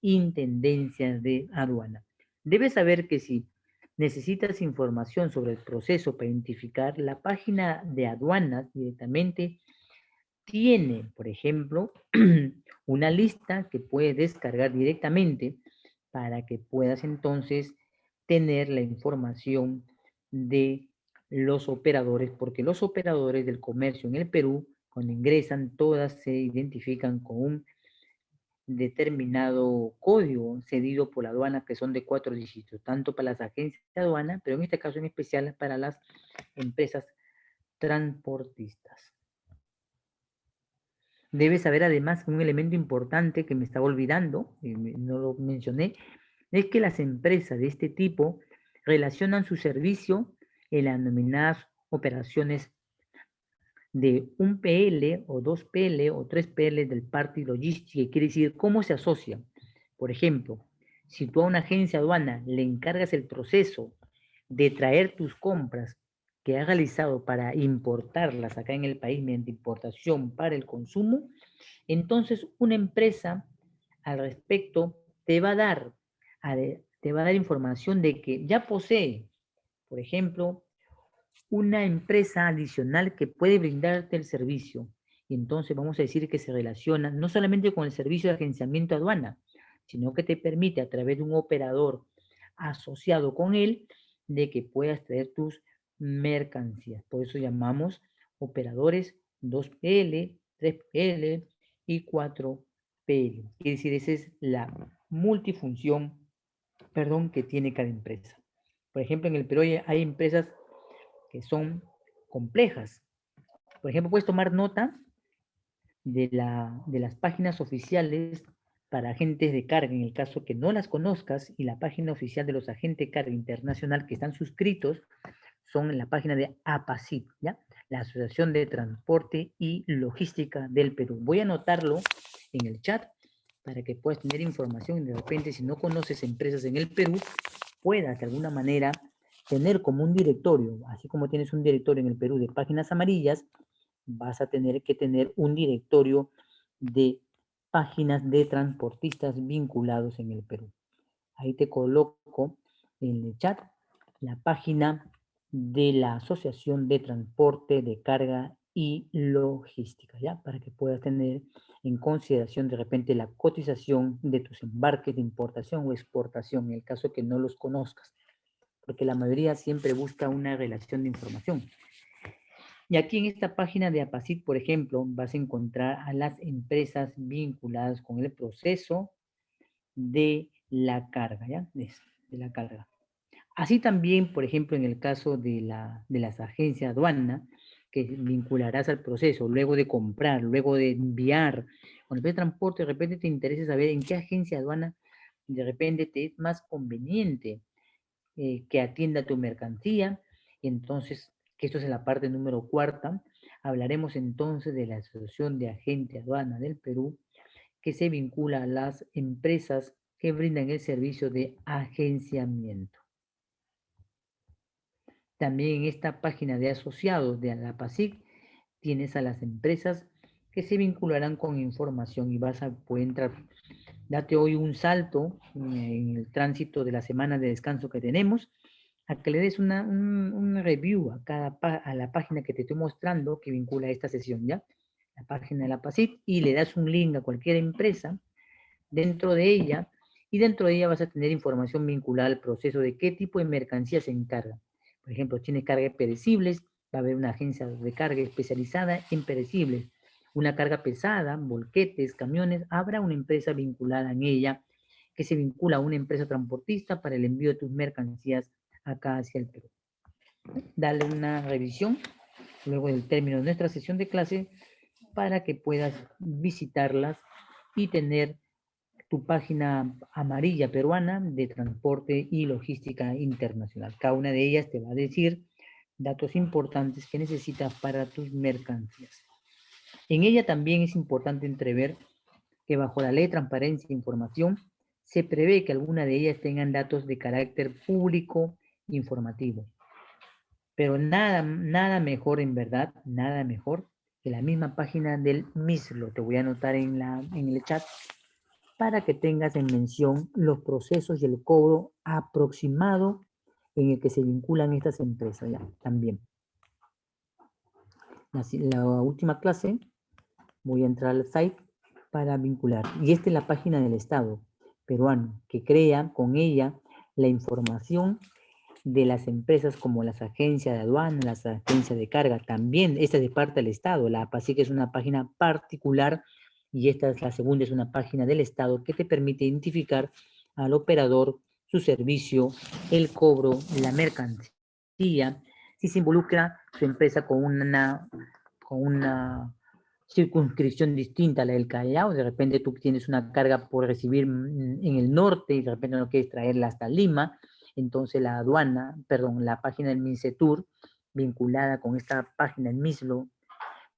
intendencias de aduana. Debes saber que si necesitas información sobre el proceso para identificar, la página de aduanas directamente tiene, por ejemplo, una lista que puedes descargar directamente para que puedas entonces tener la información de los operadores, porque los operadores del comercio en el Perú, cuando ingresan, todas se identifican con un determinado código cedido por la aduana que son de 4 dígitos, tanto para las agencias de aduana, pero en este caso en especial para las empresas transportistas. Debes saber además un elemento importante que me estaba olvidando, y no lo mencioné, es que las empresas de este tipo relacionan su servicio en las denominadas operaciones de un PL o dos PL o tres PL del parte logística, quiere decir cómo se asocian. Por ejemplo, si tú a una agencia aduana le encargas el proceso de traer tus compras que has realizado para importarlas acá en el país mediante importación para el consumo, entonces una empresa al respecto te va a dar, te va a dar información de que ya posee, por ejemplo, una empresa adicional que puede brindarte el servicio. Y entonces vamos a decir que se relaciona no solamente con el servicio de agenciamiento aduana, sino que te permite a través de un operador asociado con él de que puedas traer tus mercancías. Por eso llamamos operadores 2PL, 3PL y 4PL. Quiere decir, esa es la multifunción, perdón, que tiene cada empresa. Por ejemplo, en el Perú hay empresas que son complejas. Por ejemplo, puedes tomar nota de las páginas oficiales para agentes de carga, en el caso que no las conozcas, y la página oficial de los agentes de carga internacional que están suscritos son en la página de APACIT, ¿ya? La Asociación de Transporte y Logística del Perú. Voy a anotarlo en el chat para que puedas tener información y de repente si no conoces empresas en el Perú, puedas de alguna manera tener como un directorio, así como tienes un directorio en el Perú de páginas amarillas, vas a tener que tener un directorio de páginas de transportistas vinculados en el Perú. Ahí te coloco en el chat la página de la Asociación de Transporte de Carga y Logística, ¿ya? Para que puedas tener en consideración de repente la cotización de tus embarques de importación o exportación, en el caso que no los conozcas, porque la mayoría siempre busca una relación de información. Y aquí en esta página de APACIT, por ejemplo, vas a encontrar a las empresas vinculadas con el proceso de la carga, ¿ya? De la carga. Así también, por ejemplo, en el caso de las agencias aduana, que vincularás al proceso, luego de comprar, luego de enviar, cuando ves transporte, de repente te interesa saber en qué agencia aduana de repente te es más conveniente que atienda tu mercancía. Y entonces, que esto es en la parte número cuarta, hablaremos entonces de la Asociación de Agentes Aduana del Perú, que se vincula a las empresas que brindan el servicio de agenciamiento. También en esta página de asociados de la PASIC tienes a las empresas que se vincularán con información y vas a poder entrar. Date hoy un salto en el tránsito de la semana de descanso que tenemos, a que le des un review a la página que te estoy mostrando que vincula esta sesión, ¿ya? La página de la PASIC, y le das un link a cualquier empresa dentro de ella, y dentro de ella vas a tener información vinculada al proceso de qué tipo de mercancía se encarga. Por ejemplo, tiene carga perecibles, va a haber una agencia de carga especializada en perecibles. Una carga pesada, volquetes, camiones, habrá una empresa vinculada en ella que se vincula a una empresa transportista para el envío de tus mercancías acá hacia el Perú. Dale una revisión luego del término de nuestra sesión de clase para que puedas visitarlas y tener tu página amarilla peruana de transporte y logística internacional. Cada una de ellas te va a decir datos importantes que necesitas para tus mercancías. En ella también es importante entrever que bajo la ley de transparencia e información se prevé que alguna de ellas tengan datos de carácter público informativo. Pero nada mejor en verdad, nada mejor que la misma página del MISLO. Te voy a anotar en el chat para que tengas en mención los procesos y el cobro aproximado en el que se vinculan estas empresas ya, también. La última clase voy a entrar al site para vincular. Y esta es la página del Estado peruano, que crea con ella la información de las empresas como las agencias de aduana, las agencias de carga. También esta es de parte del Estado. La APACIC es una página particular y esta es la segunda, es una página del Estado que te permite identificar al operador, su servicio, el cobro, la mercancía, si se involucra su empresa con una circunscripción distinta a la del Callao. De repente tú tienes una carga por recibir en el norte y de repente no quieres traerla hasta Lima. Entonces la la página del MINCETUR, vinculada con esta página, el MISLO,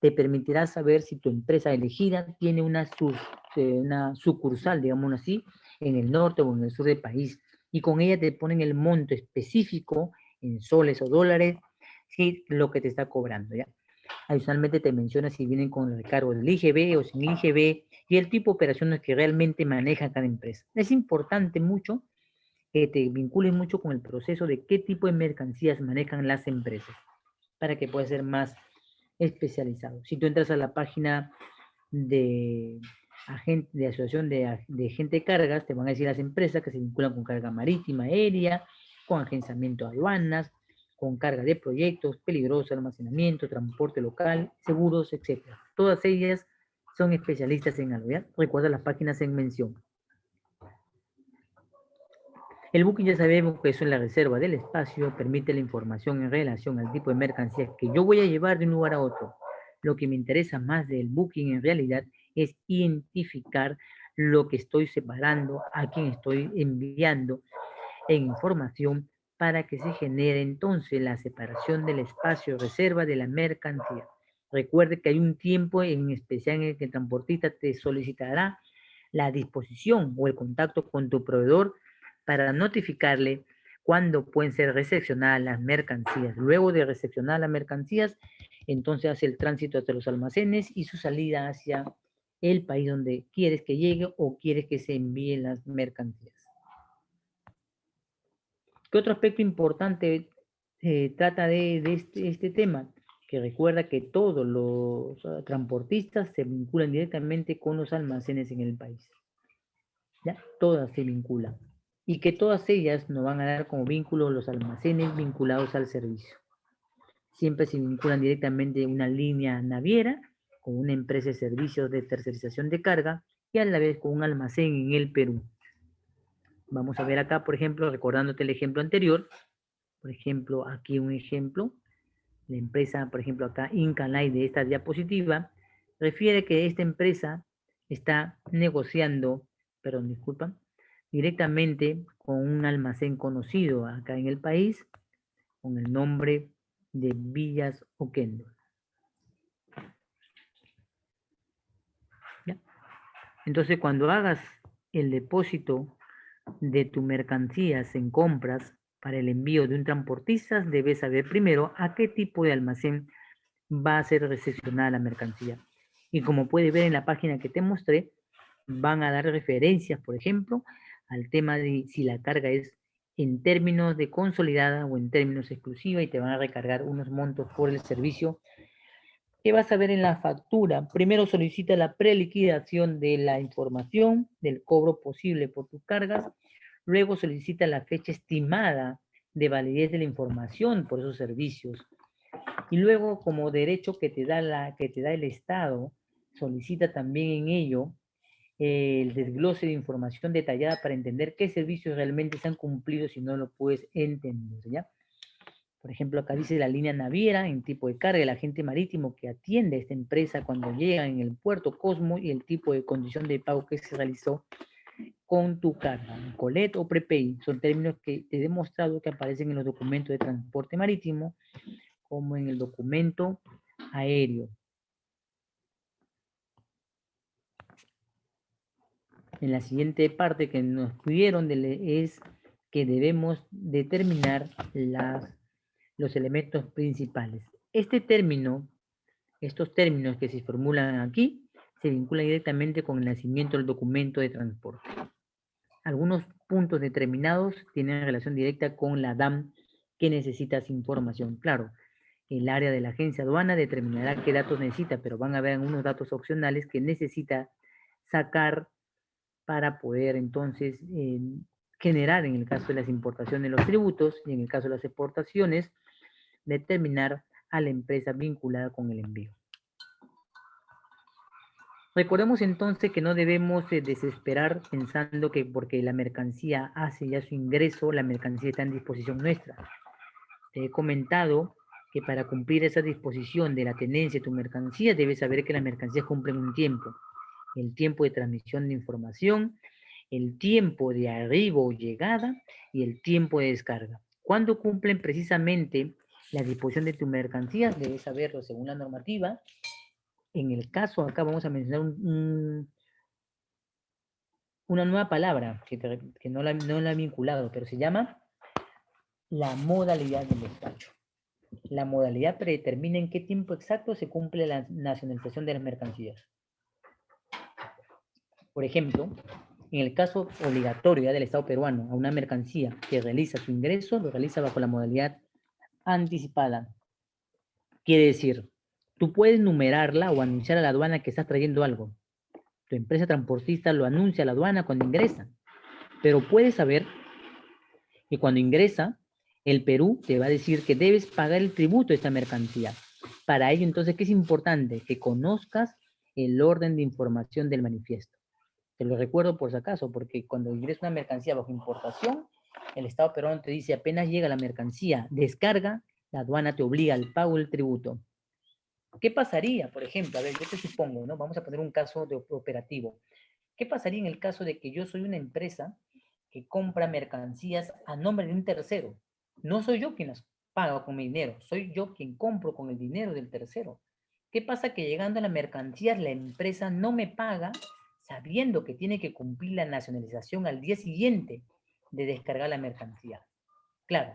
te permitirá saber si tu empresa elegida tiene una sucursal, digamos así, en el norte o en el sur del país. Y con ella te ponen el monto específico en soles o dólares, sí, lo que te está cobrando, ¿ya? Adicionalmente te menciona si vienen con el recargo del IGB o sin IGB y el tipo de operaciones que realmente maneja cada empresa. Es importante mucho que te vincules mucho con el proceso de qué tipo de mercancías manejan las empresas para que puedas ser más especializado. Si tú entras a la página de asociación de gente de cargas, te van a decir las empresas que se vinculan con carga marítima, aérea, con agenciamiento de aduanas, con carga de proyectos, peligroso almacenamiento, transporte local, seguros, etc. Todas ellas son especialistas en algo, ¿ya? Recuerda las páginas en mención. El booking ya sabemos que eso es la reserva del espacio, permite la información en relación al tipo de mercancías que yo voy a llevar de un lugar a otro. Lo que me interesa más del booking en realidad es identificar lo que estoy separando, a quién estoy enviando en información para que se genere entonces la separación del espacio de reserva de la mercancía. Recuerde que hay un tiempo en especial en el que el transportista te solicitará la disposición o el contacto con tu proveedor para notificarle cuándo pueden ser recepcionadas las mercancías. Luego de recepcionar las mercancías, entonces hace el tránsito hacia los almacenes y su salida hacia el país donde quieres que llegue o quieres que se envíen las mercancías. ¿Qué otro aspecto importante trata de este tema? Que recuerda que todos los transportistas se vinculan directamente con los almacenes en el país. ¿Ya? Todas se vinculan. Y que todas ellas nos van a dar como vínculo los almacenes vinculados al servicio. Siempre se vinculan directamente una línea naviera con una empresa de servicios de tercerización de carga y a la vez con un almacén en el Perú. Vamos a ver acá, por ejemplo, recordándote el ejemplo anterior, por ejemplo, aquí un ejemplo, la empresa, por ejemplo, acá Inca Light de esta diapositiva, refiere que esta empresa está negociando, perdón, disculpa, directamente con un almacén conocido acá en el país, con el nombre de Villas Oquendo. ¿Ya? Entonces, cuando hagas el depósito de tus mercancías en compras para el envío de un transportista, debes saber primero a qué tipo de almacén va a ser recepcionada la mercancía. Y como puedes ver en la página que te mostré, van a dar referencias, por ejemplo, al tema de si la carga es en términos de consolidada o en términos exclusiva y te van a recargar unos montos por el servicio que vas a ver en la factura. Primero solicita la preliquidación de la información del cobro posible por tus cargas. Luego solicita la fecha estimada de validez de la información por esos servicios. Y luego, como derecho que te da el Estado, solicita también en ello el desglose de información detallada para entender qué servicios realmente se han cumplido si no lo puedes entender, ¿ya? Por ejemplo, acá dice la línea naviera en tipo de carga, el agente marítimo que atiende a esta empresa cuando llega en el puerto Cosmo y el tipo de condición de pago que se realizó con tu carga, COLET o PREPAY. Son términos que te he demostrado que aparecen en los documentos de transporte marítimo como en el documento aéreo. En la siguiente parte que nos pidieron es que debemos determinar los elementos principales. Estos términos que se formulan aquí, se vinculan directamente con el nacimiento del documento de transporte. Algunos puntos determinados tienen relación directa con la DAM que necesitas información. Claro, el área de la agencia aduana determinará qué datos necesita, pero van a haber algunos datos opcionales que necesita sacar para poder entonces generar, en el caso de las importaciones, los tributos y en el caso de las exportaciones, determinar a la empresa vinculada con el envío. Recordemos entonces que no debemos desesperar pensando que porque la mercancía hace ya su ingreso, la mercancía está en disposición nuestra. Te he comentado que para cumplir esa disposición de la tenencia de tu mercancía, debes saber que las mercancías cumplen un tiempo. El tiempo de transmisión de información, el tiempo de arribo o llegada y el tiempo de descarga. ¿Cuándo cumplen precisamente la disposición de tu mercancía? Debes saberlo según la normativa. En el caso, acá vamos a mencionar una nueva palabra que no la he vinculado, pero se llama la modalidad del despacho. La modalidad predetermina en qué tiempo exacto se cumple la nacionalización de las mercancías. Por ejemplo, en el caso obligatorio del Estado peruano a una mercancía que realiza su ingreso, lo realiza bajo la modalidad anticipada. Quiere decir, tú puedes numerarla o anunciar a la aduana que estás trayendo algo. Tu empresa transportista lo anuncia a la aduana cuando ingresa, pero puedes saber que cuando ingresa, el Perú te va a decir que debes pagar el tributo de esta mercancía. Para ello, entonces, ¿qué es importante? Que conozcas el orden de información del manifiesto. Te lo recuerdo por si acaso, porque cuando ingresa una mercancía bajo importación, el Estado peruano te dice, apenas llega la mercancía, descarga, la aduana te obliga al pago del tributo. ¿Qué pasaría, por ejemplo? A ver, yo te supongo, ¿no? Vamos a poner un caso operativo. ¿Qué pasaría en el caso de que yo soy una empresa que compra mercancías a nombre de un tercero? No soy yo quien las paga con mi dinero, soy yo quien compro con el dinero del tercero. ¿Qué pasa? Que llegando a la mercancía, la empresa no me paga sabiendo que tiene que cumplir la nacionalización al día siguiente de descargar la mercancía. Claro,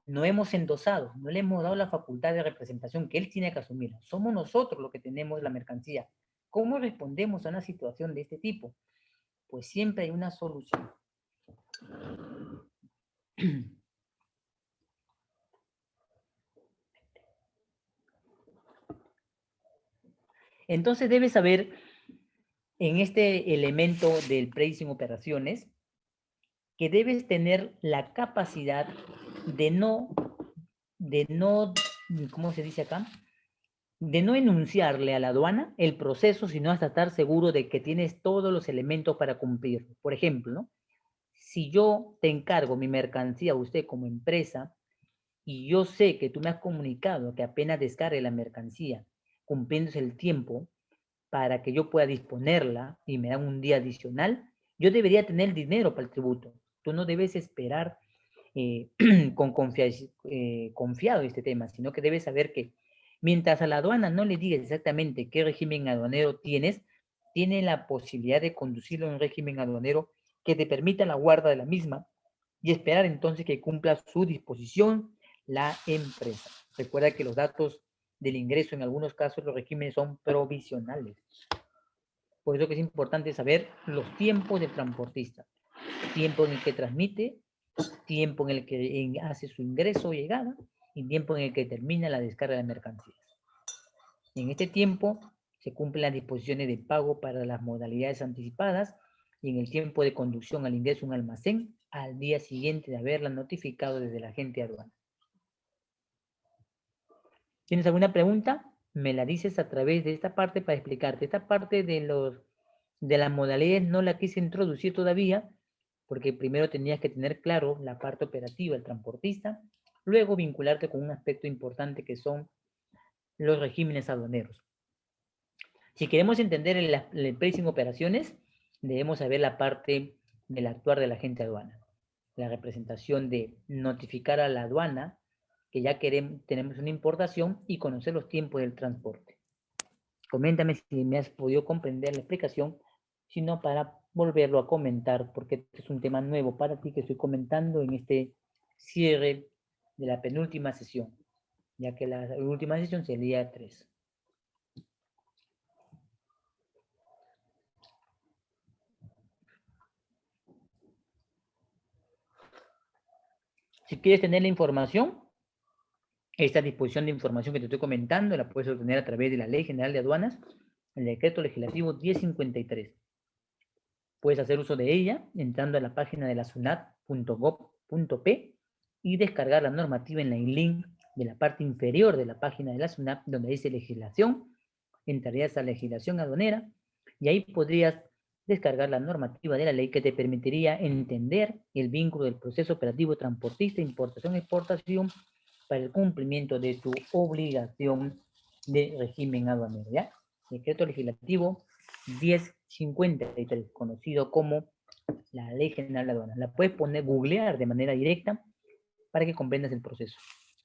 no hemos endosado, no le hemos dado la facultad de representación que él tiene que asumir. Somos nosotros los que tenemos la mercancía. ¿Cómo respondemos a una situación de este tipo? Pues siempre hay una solución. Entonces debes saber en este elemento del pricing operaciones que debes tener la capacidad de no, ¿cómo se dice acá? De no enunciarle a la aduana el proceso, sino hasta estar seguro de que tienes todos los elementos para cumplirlo. Por ejemplo, ¿no? Si yo te encargo mi mercancía a usted como empresa y yo sé que tú me has comunicado que apenas descargue la mercancía, cumpliéndose el tiempo para que yo pueda disponerla y me dan un día adicional, yo debería tener dinero para el tributo. Tú no debes esperar confiado en este tema, sino que debes saber que mientras a la aduana no le digas exactamente qué régimen aduanero tienes, tiene la posibilidad de conducirlo a un régimen aduanero que te permita la guarda de la misma y esperar entonces que cumpla su disposición la empresa. Recuerda que los datos del ingreso en algunos casos los regímenes son provisionales. Por eso que es importante saber los tiempos del transportista. Tiempo en el que transmite, tiempo en el que hace su ingreso o llegada y tiempo en el que termina la descarga de mercancías. En este tiempo se cumplen las disposiciones de pago para las modalidades anticipadas y en el tiempo de conducción al ingreso a un almacén al día siguiente de haberla notificado desde la agente aduana. ¿Tienes alguna pregunta? Me la dices a través de esta parte para explicarte. Esta parte de las modalidades no la quise introducir todavía porque primero tenías que tener claro la parte operativa, el transportista, Luego vincularte con un aspecto importante que son los regímenes aduaneros. Si queremos entender el pricing operaciones, debemos saber la parte del actuar del agente aduana. La representación de notificar a la aduana que ya tenemos una importación y conocer los tiempos del transporte. Coméntame si me has podido comprender la explicación, sino para volverlo a comentar, porque este es un tema nuevo para ti que estoy comentando en este cierre de la penúltima sesión, ya que la última sesión sería el día 3. Si quieres tener la información, esta disposición de información que te estoy comentando la puedes obtener a través de la Ley General de Aduanas, el Decreto Legislativo 1053. Puedes hacer uso de ella entrando a la página de la sunat.gov.p y descargar la normativa en el link de la parte inferior de la página de la SUNAT, donde dice legislación, entrarías a legislación aduanera y ahí podrías descargar la normativa de la ley que te permitiría entender el vínculo del proceso operativo transportista, importación, exportación, para el cumplimiento de tu obligación de régimen aduanero, ¿ya? Decreto Legislativo 1053, conocido como la Ley General de Aduanas. La puedes googlear de manera directa para que comprendas el proceso.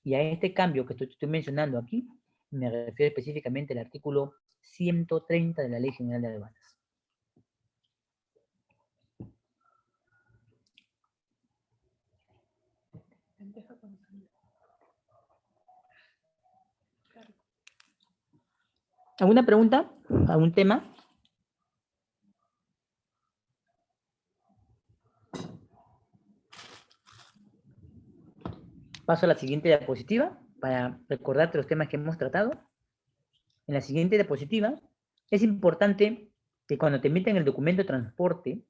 Y a este cambio que estoy mencionando aquí, me refiero específicamente al artículo 130 de la Ley General de Aduanas. ¿Alguna pregunta? ¿Algún tema? Paso a la siguiente diapositiva para recordarte los temas que hemos tratado. En la siguiente diapositiva, es importante que cuando te emiten el documento de transporte,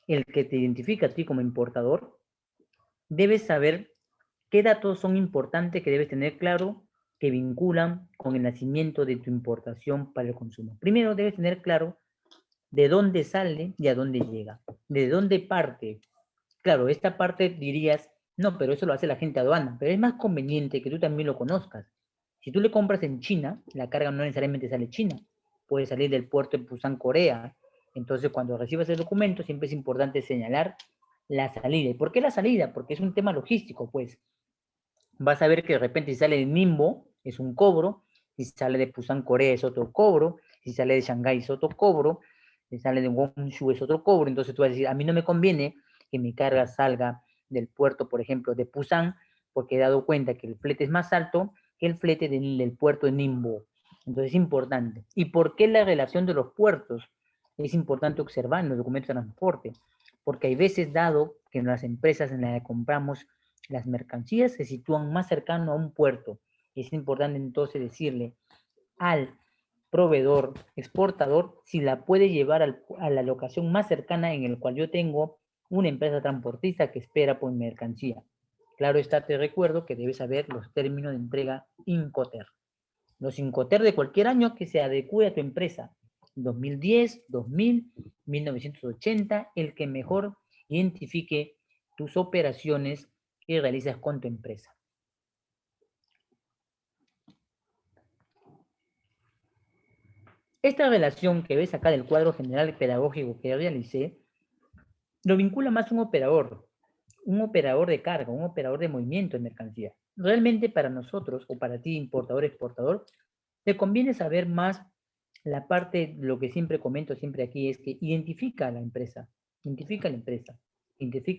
el que te identifica a ti como importador, debes saber qué datos son importantes que debes tener claro que vinculan con el nacimiento de tu importación para el consumo. Primero debes tener claro de dónde sale y a dónde llega, de dónde parte. Claro, esta parte dirías, no, pero eso lo hace la gente aduana, pero es más conveniente que tú también lo conozcas. Si tú le compras en China, la carga no necesariamente sale de China, puede salir del puerto de Busan, Corea. Entonces, cuando recibas el documento, siempre es importante señalar la salida. ¿Y por qué la salida? Porque es un tema logístico, pues. Vas a ver que de repente si sale de Ningbo, es un cobro, si sale de Busan, Corea, es otro cobro, si sale de Shanghái, es otro cobro, si sale de Guangzhou, es otro cobro. Entonces tú vas a decir, a mí no me conviene que mi carga salga del puerto, por ejemplo, de Busan, porque he dado cuenta que el flete es más alto que el flete del puerto de Ningbo. Entonces es importante. ¿Y por qué la relación de los puertos? Es importante observar en los documentos de transporte, porque hay veces dado que en las empresas en las que compramos las mercancías se sitúan más cercano a un puerto. Es importante entonces decirle al proveedor, exportador, si la puede llevar a la locación más cercana en el cual yo tengo una empresa transportista que espera por mercancía. Claro está, te recuerdo que debes saber los términos de entrega Incoterm. Los Incoterm de cualquier año que se adecue a tu empresa. 2010, 2000, 1980, el que mejor identifique tus operaciones que realizas con tu empresa. Esta relación que ves acá del cuadro general pedagógico que realicé, lo vincula más un operador de carga, un operador de movimiento de mercancía. Realmente para nosotros, o para ti, importador, exportador, te conviene saber más la parte, lo que siempre comento siempre aquí, es que identifica a la empresa, identifica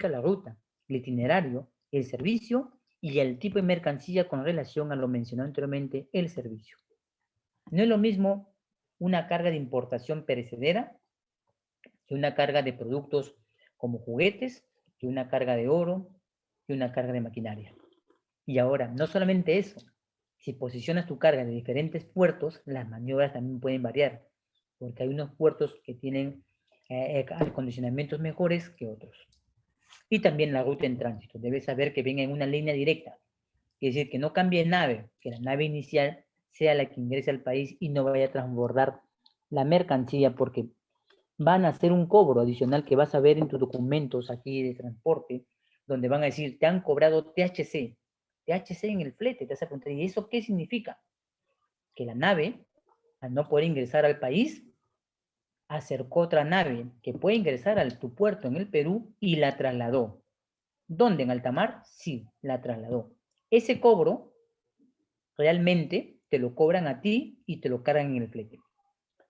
la ruta, el itinerario, el servicio y el tipo de mercancía con relación a lo mencionado anteriormente, el servicio. No es lo mismo una carga de importación perecedera que una carga de productos como juguetes, que una carga de oro, que una carga de maquinaria. Y ahora, no solamente eso, si posicionas tu carga de diferentes puertos, las maniobras también pueden variar, porque hay unos puertos que tienen acondicionamientos mejores que otros. Y también la ruta en tránsito. Debes saber que venga en una línea directa, es decir, que no cambie de nave, que la nave inicial sea la que ingrese al país y no vaya a transbordar la mercancía, porque van a hacer un cobro adicional que vas a ver en tus documentos aquí de transporte, donde van a decir, te han cobrado THC. THC en el flete. Te vas a preguntar, ¿y eso qué significa? Que la nave, al no poder ingresar al país, acercó otra nave que puede ingresar a tu puerto en el Perú y la trasladó. ¿Dónde? ¿En alta mar? Sí, la trasladó. Ese cobro realmente te lo cobran a ti y te lo cargan en el flete.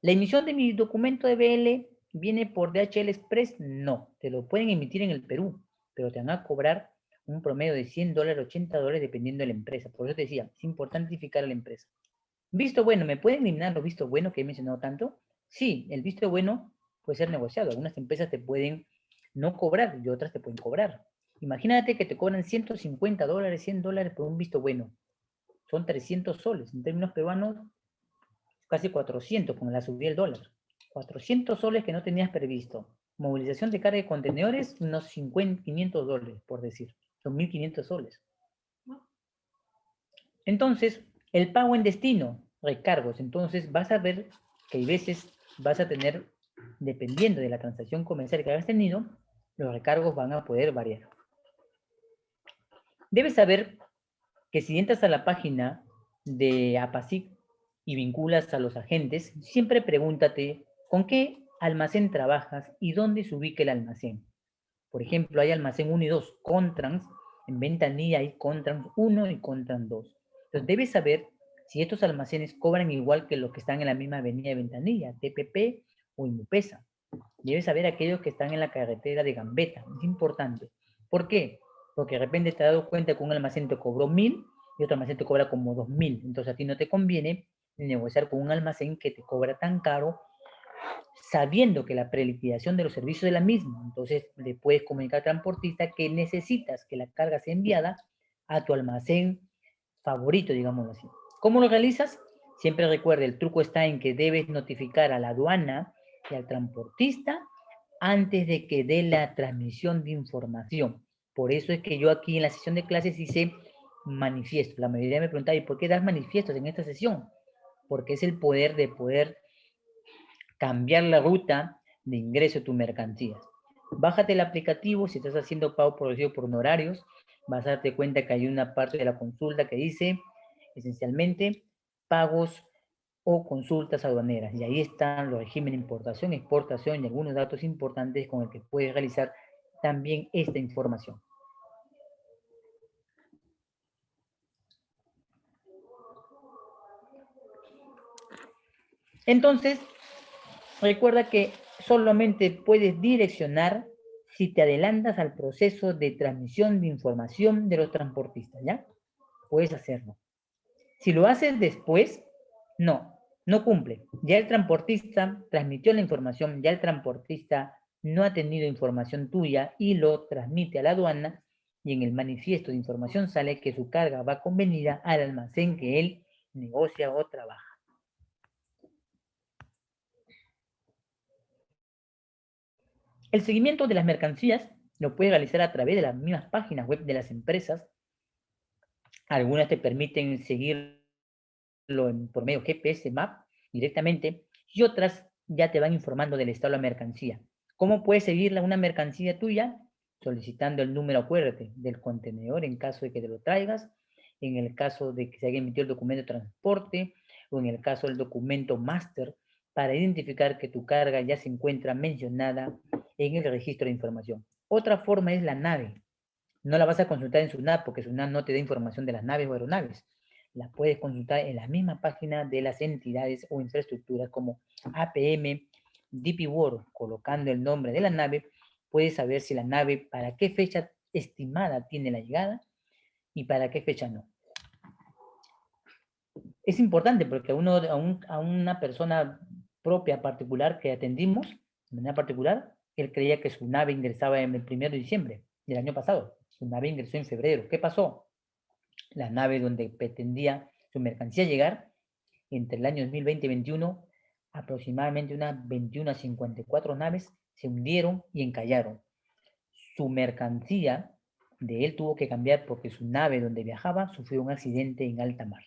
¿La emisión de mi documento de BL viene por DHL Express? No, te lo pueden emitir en el Perú, pero te van a cobrar un promedio de $100, $80, dependiendo de la empresa. Por eso te decía, es importante identificar a la empresa. Visto bueno, ¿me pueden eliminar los vistos buenos que he mencionado tanto? Sí, el visto bueno puede ser negociado. Algunas empresas te pueden no cobrar y otras te pueden cobrar. Imagínate que te cobran $150, $100 por un visto bueno. Son 300 soles. En términos peruanos, casi 400 con la subida del dólar. 400 soles que no tenías previsto. Movilización de carga de contenedores, unos 50, $500, por decir. Son 1.500 soles. Entonces, el pago en destino, recargos. Entonces, vas a ver que hay veces vas a tener, dependiendo de la transacción comercial que hayas tenido, los recargos van a poder variar. Debes saber que si entras a la página de APASIC y vinculas a los agentes, siempre pregúntate con qué almacén trabajas y dónde se ubica el almacén. Por ejemplo, hay almacén 1 y 2, Contrans, en Ventanilla hay Contrans 1 y Contrans 2. Entonces, debes saber si estos almacenes cobran igual que los que están en la misma avenida de Ventanilla, TPP o Inmupesa. Debes saber aquellos que están en la carretera de Gambetta, es importante. ¿Por qué? Porque de repente te has dado cuenta que un almacén te cobró 1.000 y otro almacén te cobra como 2.000. Entonces a ti no te conviene negociar con un almacén que te cobra tan caro, sabiendo que la preliquidación de los servicios es la misma. Entonces le puedes comunicar al transportista que necesitas que la carga sea enviada a tu almacén favorito, digámoslo así. ¿Cómo lo realizas? Siempre recuerda, el truco está en que debes notificar a la aduana y al transportista antes de que dé la transmisión de información. Por eso es que yo aquí en la sesión de clases hice manifiesto. La mayoría me preguntaba, ¿y por qué das manifiestos en esta sesión? Porque es el poder de poder cambiar la ruta de ingreso de tus mercancías. Bájate el aplicativo, si estás haciendo pago producido por honorarios, vas a darte cuenta que hay una parte de la consulta que dice, esencialmente, pagos o consultas aduaneras. Y ahí están los regímenes de importación, exportación y algunos datos importantes con el que puedes realizar también esta información. Entonces, recuerda que solamente puedes direccionar si te adelantas al proceso de transmisión de información de los transportistas, ¿ya? Puedes hacerlo. Si lo haces después, no cumple. Ya el transportista transmitió la información, ya el transportista no ha tenido información tuya y lo transmite a la aduana y en el manifiesto de información sale que su carga va convenida al almacén que él negocia o trabaja. El seguimiento de las mercancías lo puedes realizar a través de las mismas páginas web de las empresas. Algunas te permiten seguirlo por medio GPS Map directamente y otras ya te van informando del estado de la mercancía. ¿Cómo puedes seguirla una mercancía tuya? Solicitando el número, acuérdate, del contenedor en caso de que te lo traigas, en el caso de que se haya emitido el documento de transporte o en el caso del documento máster para identificar que tu carga ya se encuentra mencionada en el registro de información. Otra forma es la nave. No la vas a consultar en SUNAT porque SUNAT no te da información de las naves o aeronaves. La puedes consultar en la misma página de las entidades o infraestructuras como APM, DP World, colocando el nombre de la nave, puedes saber si la nave para qué fecha estimada tiene la llegada y para qué fecha no. Es importante porque a una persona propia, particular, que atendimos, de manera particular, él creía que su nave ingresaba en el 1 de diciembre del año pasado. Su nave ingresó en febrero. ¿Qué pasó? La nave donde pretendía su mercancía llegar, entre el año 2020 y 2021, aproximadamente unas 21 a 54 naves se hundieron y encallaron. Su mercancía de él tuvo que cambiar porque su nave donde viajaba sufrió un accidente en alta mar.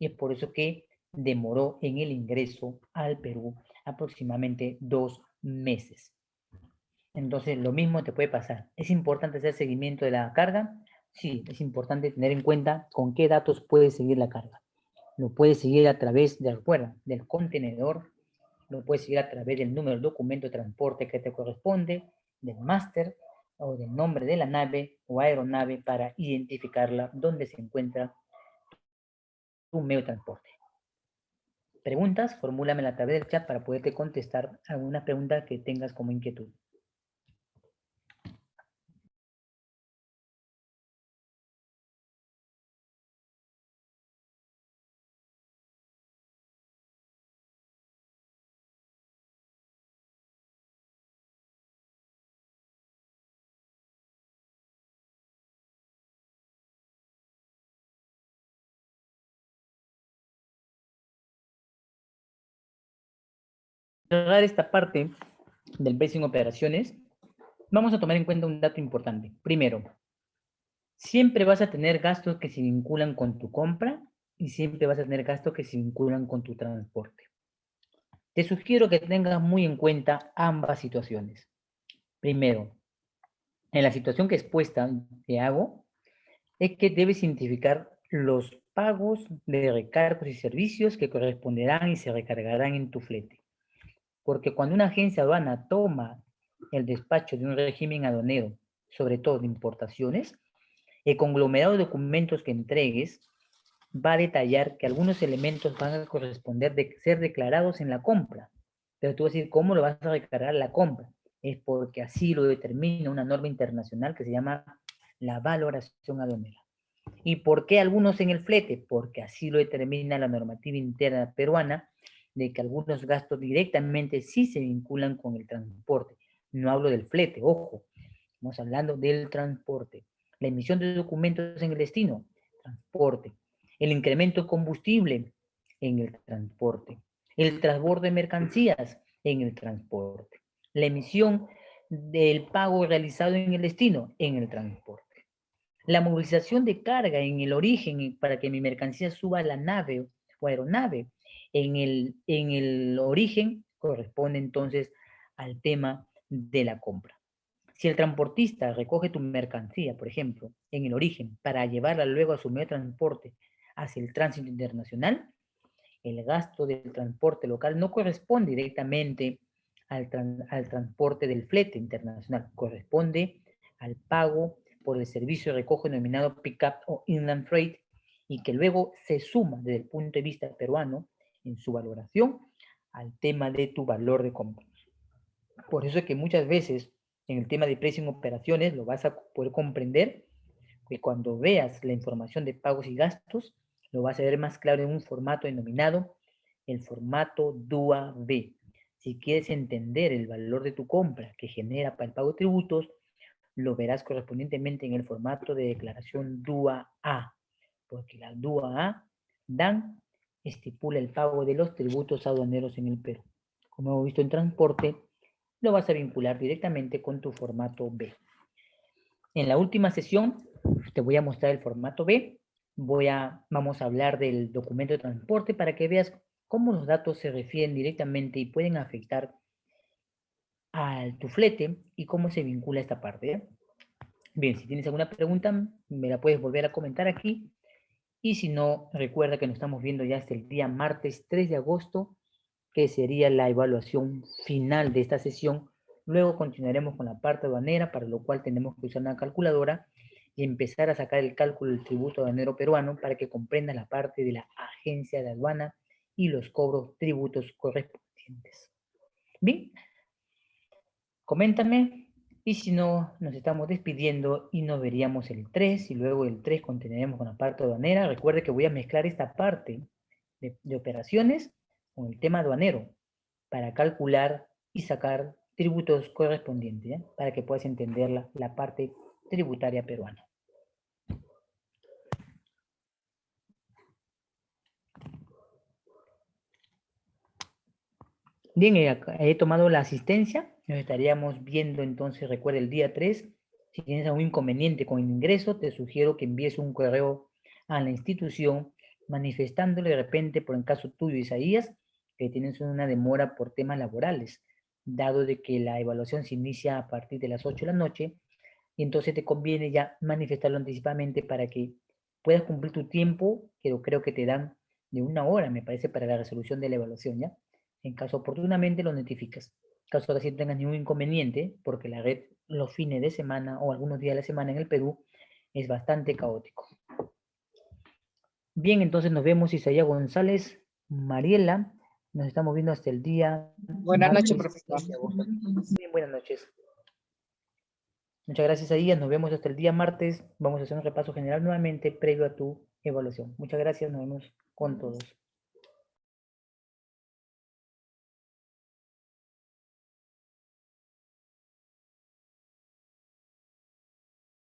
Y es por eso que demoró en el ingreso al Perú aproximadamente 2 meses. Entonces, lo mismo te puede pasar. Es importante hacer seguimiento de la carga Sí, es importante tener en cuenta con qué datos puedes seguir la carga. Lo puedes seguir a través del, recuerda, del contenedor, lo puedes seguir a través del número del documento de transporte que te corresponde, del máster o del nombre de la nave o aeronave para identificarla donde se encuentra tu medio de transporte. Preguntas, formúlamela a través del chat para poderte contestar alguna pregunta que tengas como inquietud. Cerrar esta parte del precio en operaciones, vamos a tomar en cuenta un dato importante. Primero, siempre vas a tener gastos que se vinculan con tu compra y siempre vas a tener gastos que se vinculan con tu transporte. Te sugiero que tengas muy en cuenta ambas situaciones. Primero, en la situación que expuesta te hago, es que debes identificar los pagos de recargos y servicios que corresponderán y se recargarán en tu flete. Porque cuando una agencia aduana toma el despacho de un régimen aduanero, sobre todo de importaciones, el conglomerado de documentos que entregues va a detallar que algunos elementos van a corresponder de ser declarados en la compra. Pero tú vas a decir, ¿cómo lo vas a declarar la compra? Es porque así lo determina una norma internacional que se llama la valoración aduanera. ¿Y por qué algunos en el flete? Porque así lo determina la normativa interna peruana, de que algunos gastos directamente sí se vinculan con el transporte. No hablo del flete, ojo, estamos hablando del transporte. La emisión de documentos en el destino, transporte. El incremento de combustible en el transporte. El transbordo de mercancías en el transporte. La emisión del pago realizado en el destino en el transporte. La movilización de carga en el origen para que mi mercancía suba a la nave o aeronave en el origen corresponde entonces al tema de la compra. Si el transportista recoge tu mercancía, por ejemplo, en el origen para llevarla luego a su medio de transporte hacia el tránsito internacional, el gasto del transporte local no corresponde directamente al transporte del flete internacional, corresponde al pago por el servicio de recoge denominado pickup o inland freight y que luego se suma desde el punto de vista peruano en su valoración al tema de tu valor de compra. Por eso es que muchas veces en el tema de precio en operaciones lo vas a poder comprender que cuando veas la información de pagos y gastos, lo vas a ver más claro en un formato denominado el formato DUA-B. Si quieres entender el valor de tu compra que genera para el pago de tributos, lo verás correspondientemente en el formato de declaración DUA-A, porque la DUA-A, DAN, estipula el pago de los tributos aduaneros en el Perú. Como hemos visto en transporte, lo vas a vincular directamente con tu formato B. En la última sesión te voy a mostrar el formato B. Vamos a hablar del documento de transporte para que veas cómo los datos se refieren directamente y pueden afectar a tu flete y cómo se vincula esta parte. ¿Eh? Bien, si tienes alguna pregunta, me la puedes volver a comentar aquí. Y si no, recuerda que nos estamos viendo ya hasta el día martes 3 de agosto, que sería la evaluación final de esta sesión. Luego continuaremos con la parte aduanera, para lo cual tenemos que usar una calculadora y empezar a sacar el cálculo del tributo aduanero peruano para que comprenda la parte de la agencia de aduana y los cobros tributos correspondientes. Bien, coméntame y si no, nos estamos despidiendo y nos veríamos el 3 y luego el 3 continuaremos con la parte aduanera. Recuerde que voy a mezclar esta parte de operaciones con el tema aduanero para calcular y sacar tributos correspondientes, ¿eh? Para que puedas entender la parte tributaria peruana. Bien, he tomado la asistencia, nos estaríamos viendo entonces, recuerda, el día 3. Si tienes algún inconveniente con el ingreso, te sugiero que envíes un correo a la institución manifestándole de repente, por el caso tuyo, Isaías, que tienes una demora por temas laborales, dado de que la evaluación se inicia a partir de las 8 de la noche. y entonces te conviene ya manifestarlo anticipadamente para que puedas cumplir tu tiempo, que creo que te dan de 1 hora, me parece, para la resolución de la evaluación, ¿ya? En caso oportunamente lo notificas. En caso de que no tengas ningún inconveniente, porque la red los fines de semana o algunos días de la semana en el Perú es bastante caótico. Bien, entonces nos vemos, Isaías González, Mariela, nos estamos viendo hasta el día Buenas noches, martes profesor. 6 de agosto. Bien, buenas noches. Muchas gracias, Isaías. Nos vemos hasta el día martes. Vamos a hacer un repaso general nuevamente previo a tu evaluación. Muchas gracias. Nos vemos con todos.